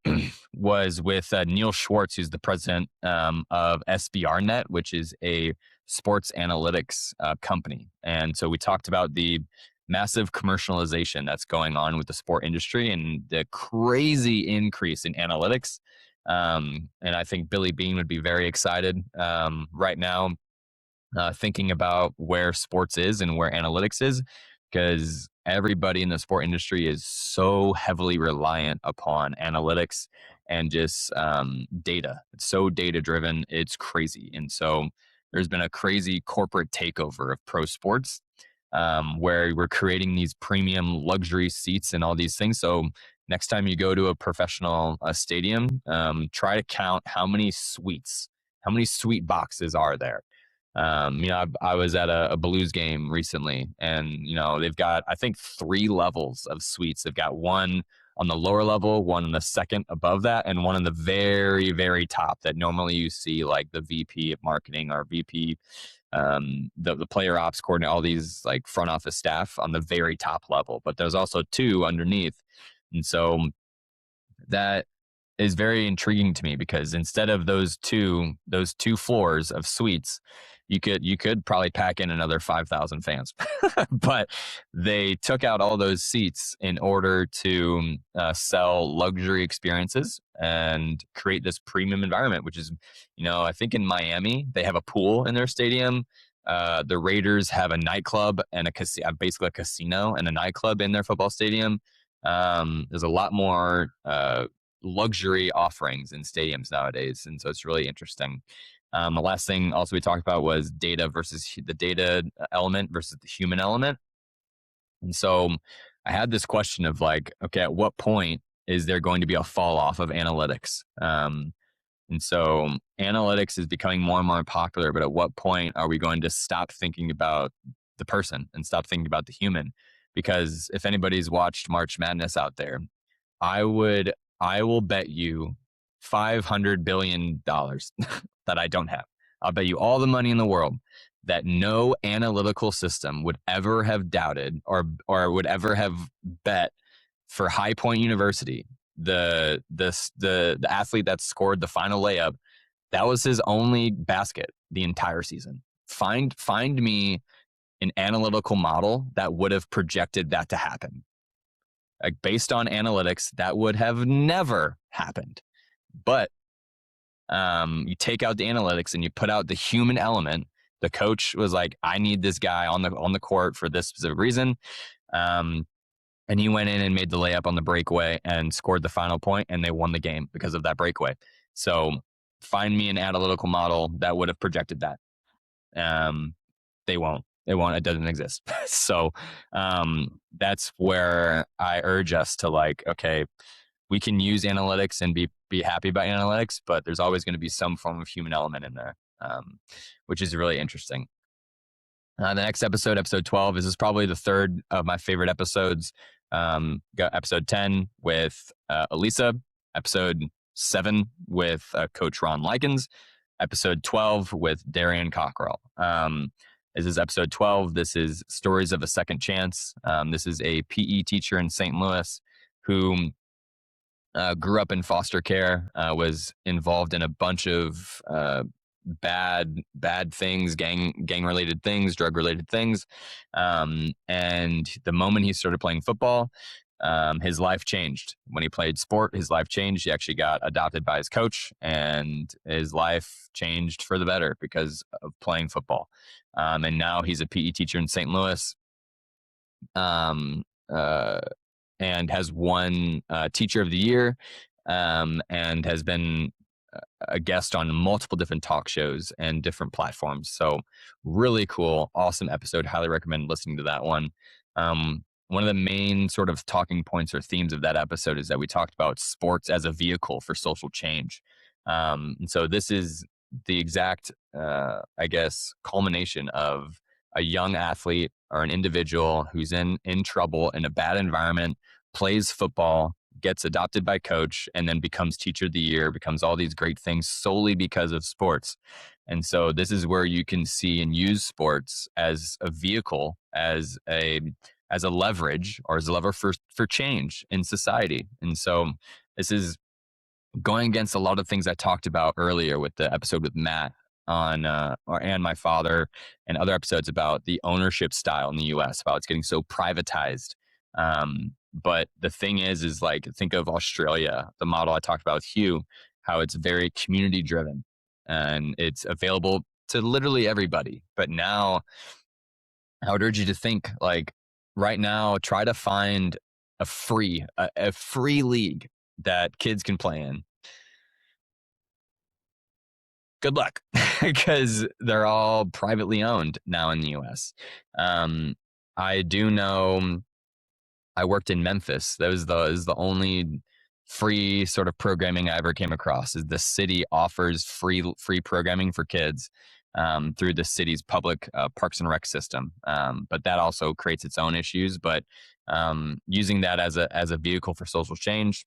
was with Neil Schwartz, who's the president of SBRnet, which is a sports analytics company. And so we talked about the massive commercialization that's going on with the sport industry and the crazy increase in analytics. And I think Billy Beane would be very excited right now, thinking about where sports is and where analytics is, because everybody in the sport industry is so heavily reliant upon analytics and just data. It's so data driven. It's crazy. And so there's been a crazy corporate takeover of pro sports, where we're creating these premium luxury seats and all these things. So next time you go to a professional stadium, try to count how many suite boxes are there. I was at a Blues game recently, and they've got, I think, 3 levels of suites. They've got one on the lower level, one on the second above that, and one on the very, very top that normally you see like the VP of marketing or VP, the player ops coordinator, all these like front office staff on the very top level. But there's also 2 underneath, and so that is very intriguing to me, because instead of those two floors of suites, you could probably pack in another 5,000 fans. But they took out all those seats in order to sell luxury experiences and create this premium environment, which is, I think in Miami, they have a pool in their stadium. The Raiders have a nightclub and basically a casino and a nightclub in their football stadium. There's a lot more luxury offerings in stadiums nowadays, and so it's really interesting. The last thing also we talked about was data versus the data element versus the human element. And so I had this question of like, okay, at what point is there going to be a fall off of analytics? And so analytics is becoming more and more popular, but at what point are we going to stop thinking about the person and stop thinking about the human? Because if anybody's watched March Madness out there, I will bet you $500 billion that I don't have. I'll bet you all the money in the world that no analytical system would ever have doubted or would ever have bet for High Point University. The athlete that scored the final layup, that was his only basket the entire season. Find me an analytical model that would have projected that to happen. Like, based on analytics, that would have never happened. But you take out the analytics and you put out the human element. The coach was like, I need this guy on the court for this specific reason. And he went in and made the layup on the breakaway and scored the final point, and they won the game because of that breakaway. So find me an analytical model that would have projected that. They won't. It doesn't exist. So that's where I urge us to, like, okay, we can use analytics and be happy about analytics, but there's always going to be some form of human element in there, which is really interesting. The next episode 12, is probably the third of my favorite episodes. Got episode 10 with Elisa, episode 7 with Coach Ron Likens, episode 12 with Darian Cockrell. This is episode 12. This is Stories of a Second Chance. This is a PE teacher in St. Louis who grew up in foster care, was involved in a bunch of bad things, gang related things, drug related things. And the moment he started playing football, his life changed. When he played sport, his life changed. He actually got adopted by his coach, and his life changed for the better because of playing football. And now he's a PE teacher in St. Louis, and has won Teacher of the Year, and has been a guest on multiple different talk shows and different platforms. So really cool, awesome episode. Highly recommend listening to that one. one of the main sort of talking points or themes of that episode is that we talked about sports as a vehicle for social change. And so this is the exact, I guess, culmination of a young athlete or an individual who's in trouble in a bad environment, plays football, gets adopted by coach, and then becomes teacher of the year, becomes all these great things solely because of sports. And so this is where you can see and use sports as a vehicle, as a leverage or as a lever for change in society. And so this is going against a lot of things I talked about earlier with the episode with Matt on and my father, and other episodes about the ownership style in the US, about it's getting so privatized. But the thing is like, think of Australia, the model I talked about with Hugh, how it's very community driven and it's available to literally everybody. But now I would urge you to think like right now, try to find a free league that kids can play in. Good luck, because they're all privately owned now in the US. I do know I worked in Memphis. That was is the only free sort of programming I ever came across. Is the city offers free programming for kids through the city's public parks and rec system. But that also creates its own issues. But using that as a vehicle for social change,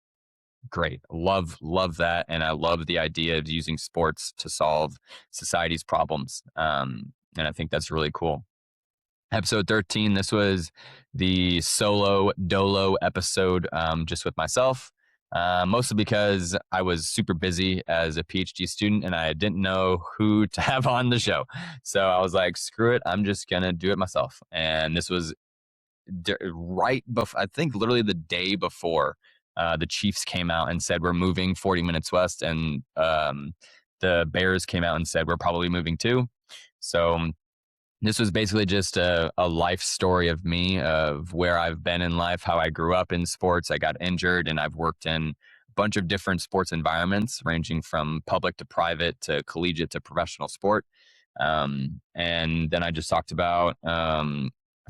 great. Love that, and I love the idea of using sports to solve society's problems. And I think that's really cool. Episode 13, this was the solo dolo episode, just with myself, mostly because I was super busy as a PhD student and I didn't know who to have on the show. So I was like, screw it, I'm just going to do it myself. And this was right before, I think literally the day before the Chiefs came out and said, we're moving 40 minutes west. And the Bears came out and said, we're probably moving too. So this was basically just a life story of me, of where I've been in life, how I grew up in sports. I got injured and I've worked in a bunch of different sports environments, ranging from public to private to collegiate to professional sport. And then I just talked about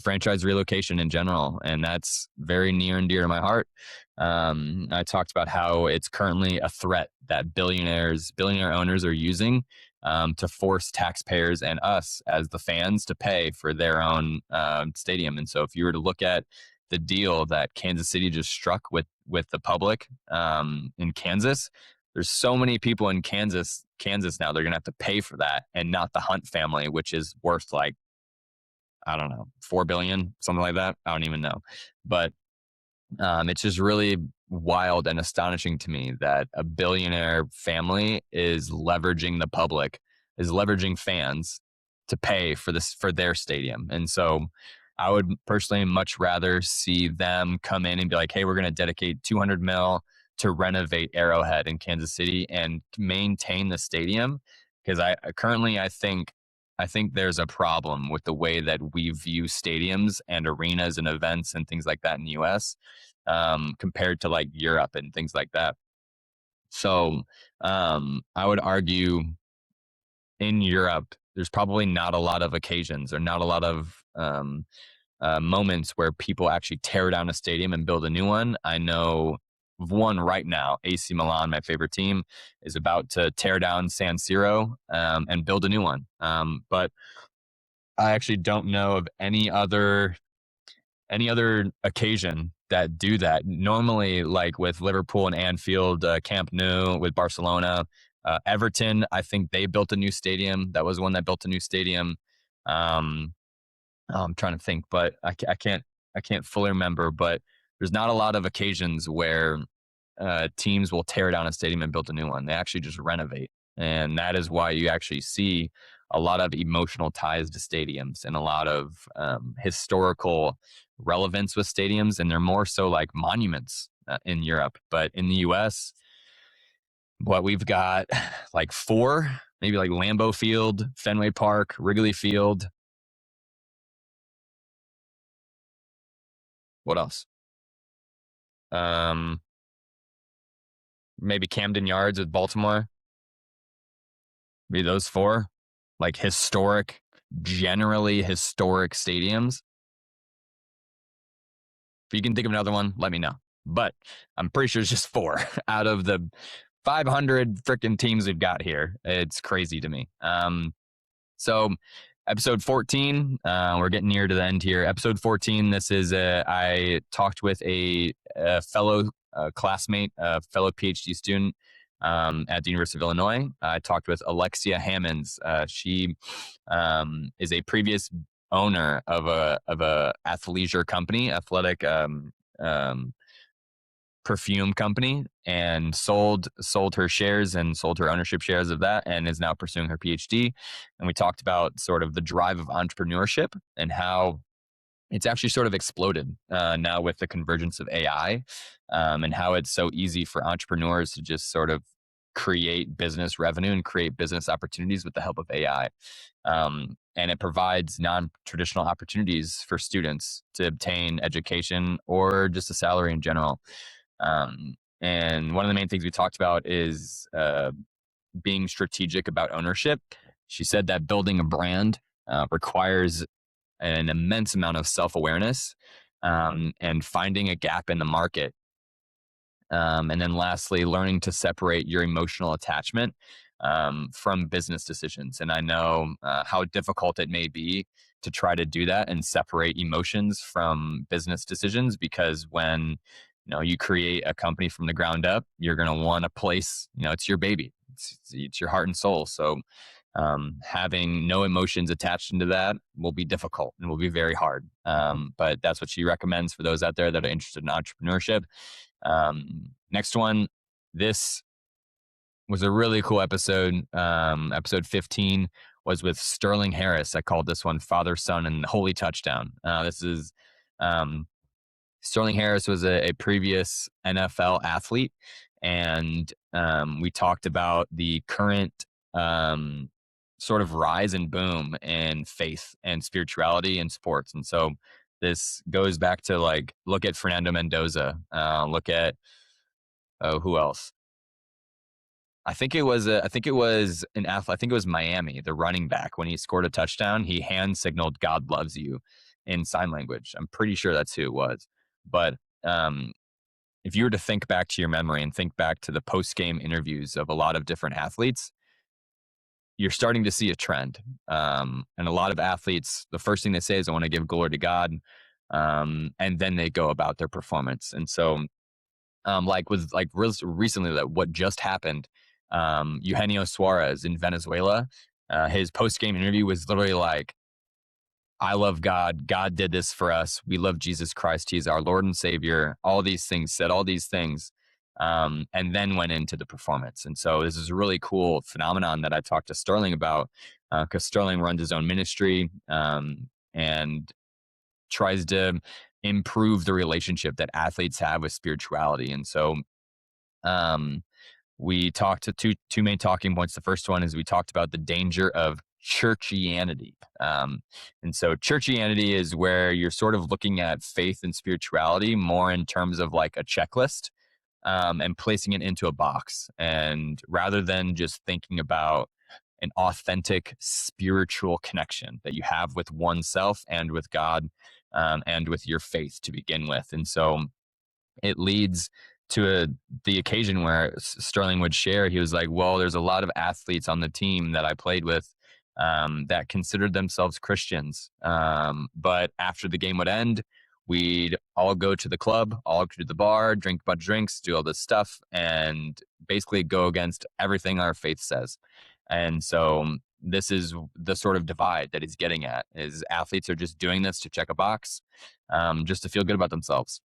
franchise relocation in general, and that's very near and dear to my heart. I talked about how it's currently a threat that billionaire owners are using to force taxpayers and us as the fans to pay for their own stadium. And so if you were to look at the deal that Kansas City just struck with the public in Kansas, there's so many people in Kansas now, they're going to have to pay for that, and not the Hunt family, which is worth like, I don't know, 4 billion, something like that. I don't even know. But it's just really wild and astonishing to me that a billionaire family is leveraging the public, is leveraging fans to pay for their stadium. And so I would personally much rather see them come in and be like, hey, we're going to dedicate 200 mil to renovate Arrowhead in Kansas City and maintain the stadium. Because I think there's a problem with the way that we view stadiums and arenas and events and things like that in the US compared to like Europe and things like that. So I would argue in Europe, there's probably not a lot of occasions or not a lot of moments where people actually tear down a stadium and build a new one. I know of one right now. AC Milan, my favorite team, is about to tear down San Siro and build a new one. But I actually don't know of any other occasion that do that. Normally, like with Liverpool and Anfield, Camp Nou with Barcelona, Everton, I think they built a new stadium. That was one that built a new stadium. I'm trying to think, but I can't fully remember. But there's not a lot of occasions where teams will tear down a stadium and build a new one. They actually just renovate, and that is why you actually see a lot of emotional ties to stadiums and a lot of historical relevance with stadiums, and they're more so like monuments in Europe. But in the US, what we've got like four, maybe like Lambeau Field, Fenway Park, Wrigley Field. What else? Um, Maybe Camden Yards with Baltimore. Maybe those four, like generally historic stadiums. If you can think of another one, let me know. But I'm pretty sure it's just 4 out of the 500 freaking teams we've got here. It's crazy to me. So episode 14, we're getting near to the end here. Episode 14, this is, I talked with a fellow classmate, a fellow PhD student at the University of Illinois. I talked with Alexia Hammonds. She is a previous owner of a athleisure company, athletic perfume company, and sold her shares and sold her ownership shares of that, and is now pursuing her PhD. And we talked about sort of the drive of entrepreneurship and how it's actually sort of exploded now with the convergence of AI, and how it's so easy for entrepreneurs to just sort of create business revenue and create business opportunities with the help of AI. And it provides non-traditional opportunities for students to obtain education or just a salary in general. And one of the main things we talked about is being strategic about ownership. She said that building a brand requires an immense amount of self-awareness, and finding a gap in the market. And then lastly, learning to separate your emotional attachment from business decisions. And I know how difficult it may be to try to do that and separate emotions from business decisions, because when you create a company from the ground up, you're going to want to place, it's your baby, it's your heart and soul. So having no emotions attached into that will be difficult and will be very hard. But that's what she recommends for those out there that are interested in entrepreneurship. Next one, this was a really cool episode. Episode 15 was with Sterling Harris. I called this one Father, Son, and Holy Touchdown. This is Sterling Harris was a previous NFL athlete, and we talked about the current sort of rise and boom in faith and spirituality in sports. And so this goes back to look at Fernando Mendoza, look at who else? I think it was an athlete. I think it was Miami, the running back. When he scored a touchdown, he hand signaled "God loves you" in sign language. I'm pretty sure that's who it was. But if you were to think back to your memory and think back to the post-game interviews of a lot of different athletes, you're starting to see a trend. And a lot of athletes, the first thing they say is, "I want to give glory to God," and then they go about their performance. And so, recently, that what just happened, Eugenio Suarez in Venezuela, his post-game interview was literally like, "I love God. God did this for us. We love Jesus Christ. He's our Lord and Savior." All these things, said all these things, and then went into the performance. And so this is a really cool phenomenon that I talked to Sterling about, because Sterling runs his own ministry and tries to improve the relationship that athletes have with spirituality. And so we talked to two main talking points. The first one is we talked about the danger of churchianity. And so churchianity is where you're sort of looking at faith and spirituality more in terms of like a checklist, and placing it into a box. And rather than just thinking about an authentic spiritual connection that you have with oneself and with God, and with your faith to begin with. And so it leads to the occasion where Sterling would share, he was like, "Well, there's a lot of athletes on the team that I played with that considered themselves Christians. But after the game would end, we'd all go to the club, all go to the bar, drink a bunch of drinks, do all this stuff, and basically go against everything our faith says." And so this is the sort of divide that he's getting at, is athletes are just doing this to check a box, just to feel good about themselves.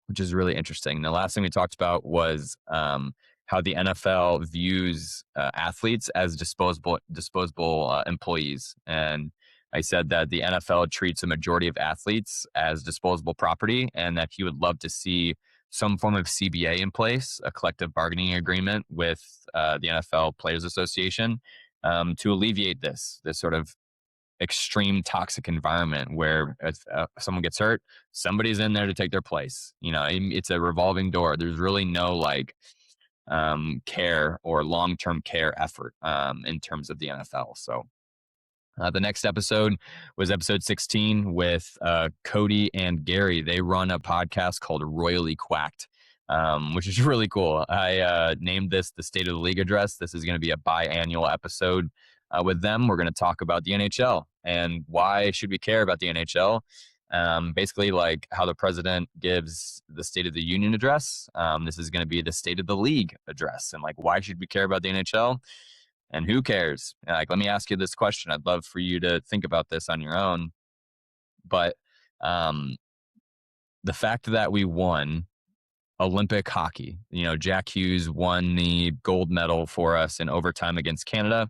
Which is really interesting. The last thing we talked about was how the NFL views athletes as disposable employees. And I said that the NFL treats a majority of athletes as disposable property, and that he would love to see some form of CBA in place, a collective bargaining agreement with the NFL Players Association, to alleviate this sort of extreme toxic environment where if someone gets hurt, somebody's in there to take their place. It's a revolving door. There's really no care or long-term care effort in terms of the NFL. So The next episode was episode 16 with Cody and Gary. They run a podcast called Royally Quacked, which is really cool. I named this the State of the League Address. This is going to be a biannual episode with them. We're going to talk about the NHL and why should we care about the NHL. Basically, like how the president gives the State of the Union address. This is going to be the State of the League address, and like why should we care about the NHL? And who cares? Like, let me ask you this question. I'd love for you to think about this on your own. But the fact that we won Olympic hockey, Jack Hughes won the gold medal for us in overtime against Canada.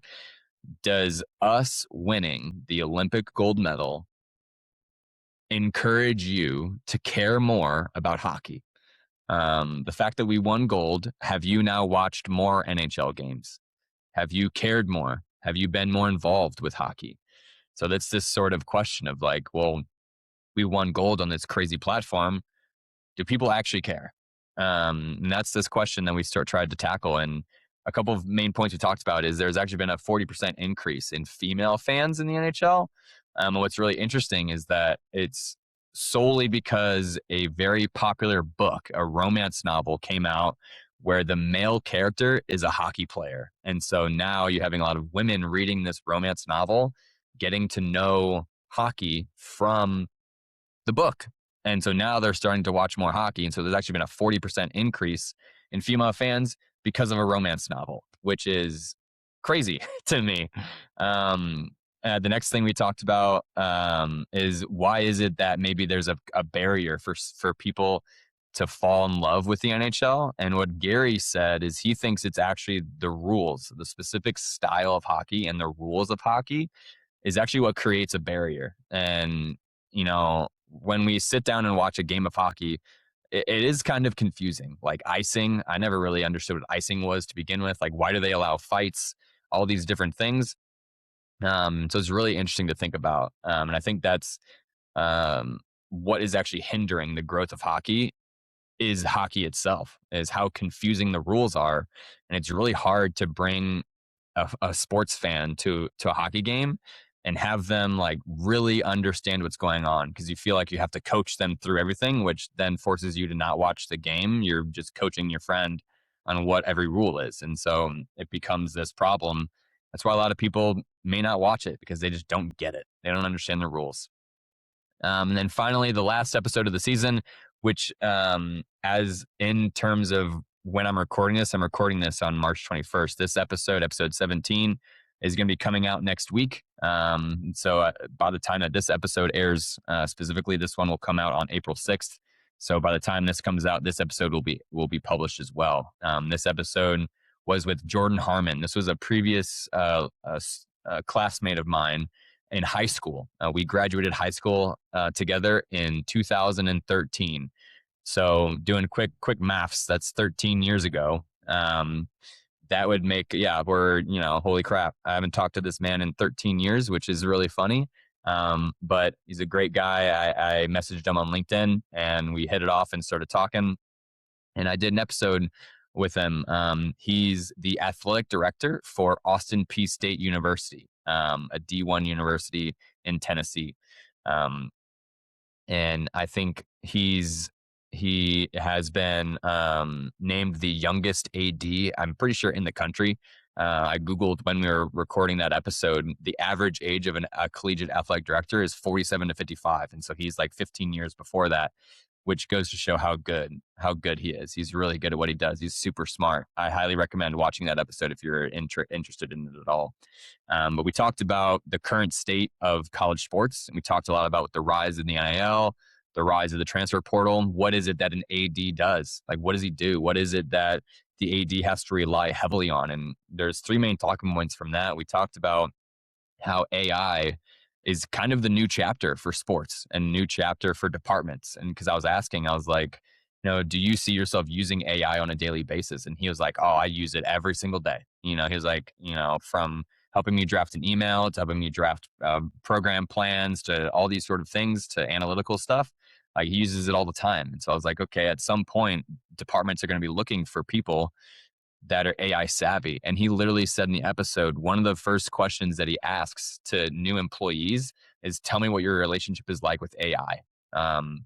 Does us winning the Olympic gold medal encourage you to care more about hockey? The fact that we won gold, have you now watched more NHL games? Have you cared more? Have you been more involved with hockey? So that's this sort of question of like, well, we won gold on this crazy platform. Do people actually care? And that's this question that we tried to tackle. And a couple of main points we talked about is there's actually been a 40% increase in female fans in the NHL. And what's really interesting is that it's solely because a very popular book, a romance novel, came out where the male character is a hockey player. And so now you're having a lot of women reading this romance novel, getting to know hockey from the book. And so now they're starting to watch more hockey. And so there's actually been a 40% increase in female fans because of a romance novel, which is crazy to me. The next thing we talked about is why is it that maybe there's a barrier for people to fall in love with the NHL? And what Gary said is he thinks it's actually the rules, the specific style of hockey and the rules of hockey is actually what creates a barrier. And, when we sit down and watch a game of hockey, it is kind of confusing. Like icing, I never really understood what icing was to begin with. Like, why do they allow fights? All these different things. So it's really interesting to think about. And I think that's what is actually hindering the growth of hockey is hockey itself, is how confusing the rules are. And it's really hard to bring a sports fan to a hockey game and have them like really understand what's going on, because you feel like you have to coach them through everything, which then forces you to not watch the game. You're just coaching your friend on what every rule is. And so it becomes this problem. That's why a lot of people may not watch it, because they just don't get it. They don't understand the rules. And then finally, the last episode of the season, which as in terms of when I'm recording this on March 21st. This episode 17, is going to be coming out next week. So by the time that this episode airs, specifically this one will come out on April 6th. So by the time this comes out, this episode will be published as well. This episode was with Jordan Harmon. This was a previous classmate of mine in high school. We graduated high school together in 2013. So doing quick maths, that's 13 years ago. That would make, holy crap. I haven't talked to this man in 13 years, which is really funny. But he's a great guy. I messaged him on LinkedIn and we hit it off and started talking. And I did an episode with him. He's the athletic director for Austin Peay State University, a D1 university in Tennessee. And I think he has been named the youngest AD, I'm pretty sure, in the country. I Googled when we were recording that episode, the average age of a collegiate athletic director is 47 to 55. And so he's like 15 years before that, which goes to show how good he is. He's really good at what he does. He's super smart. I highly recommend watching that episode if you're interested in it at all. But we talked about the current state of college sports, and we talked a lot about the rise in the NIL, the rise of the transfer portal. What is it that an AD does? Like, what does he do? What is it that the AD has to rely heavily on? And there's three main talking points from that. We talked about how AI is kind of the new chapter for sports and new chapter for departments. And because I was asking, I was like, do you see yourself using AI on a daily basis? And he was like, oh, I use it every single day. He was like, from helping me draft an email to helping me draft program plans to all these sort of things to analytical stuff. Like, he uses it all the time. And so I was like, okay, at some point, departments are going to be looking for people that are AI savvy. And he literally said in the episode, one of the first questions that he asks to new employees is, tell me what your relationship is like with AI.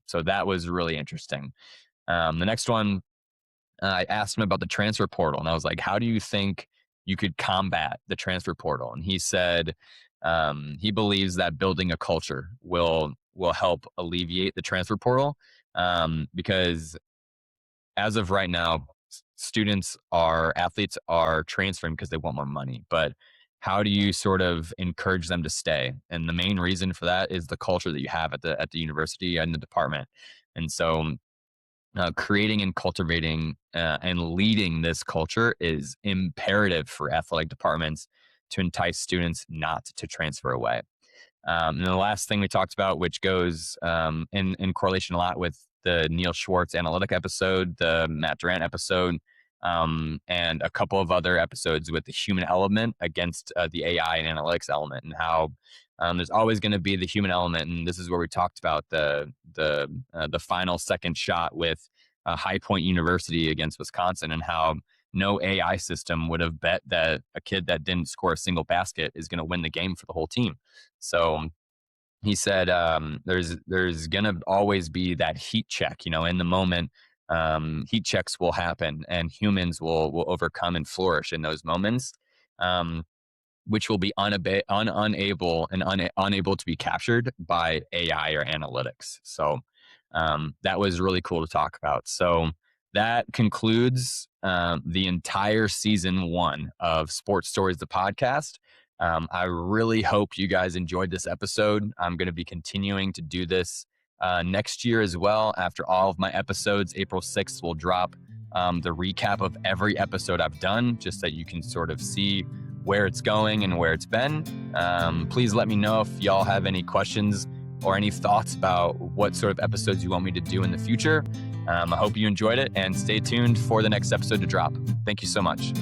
So that was really interesting. The next one, I asked him about the transfer portal, and I was like, how do you think you could combat the transfer portal? And he said he believes that building a culture will help alleviate the transfer portal, because as of right now, athletes are transferring because they want more money. But how do you sort of encourage them to stay? And the main reason for that is the culture that you have at the university and the department. And so creating and cultivating and leading this culture is imperative for athletic departments to entice students not to transfer away. And the last thing we talked about, which goes in correlation a lot with the Neil Schwartz analytic episode, the Matt Durant episode, and a couple of other episodes with the human element against the AI and analytics element, and how there's always going to be the human element. And this is where we talked about the final second shot with High Point University against Wisconsin, and how no AI system would have bet that a kid that didn't score a single basket is going to win the game for the whole team. So he said there's going to always be that heat check, in the moment. Heat checks will happen, and humans will overcome and flourish in those moments, which will be unable to be captured by AI or analytics. So that was really cool to talk about. So that concludes the entire season 1 of Sports Stories, the podcast. I really hope you guys enjoyed this episode. I'm going to be continuing to do this next year as well. After all of my episodes, April 6th will drop the recap of every episode I've done, just so you can sort of see where it's going and where it's been. Please let me know if y'all have any questions or any thoughts about what sort of episodes you want me to do in the future. I hope you enjoyed it, and stay tuned for the next episode to drop. Thank you so much.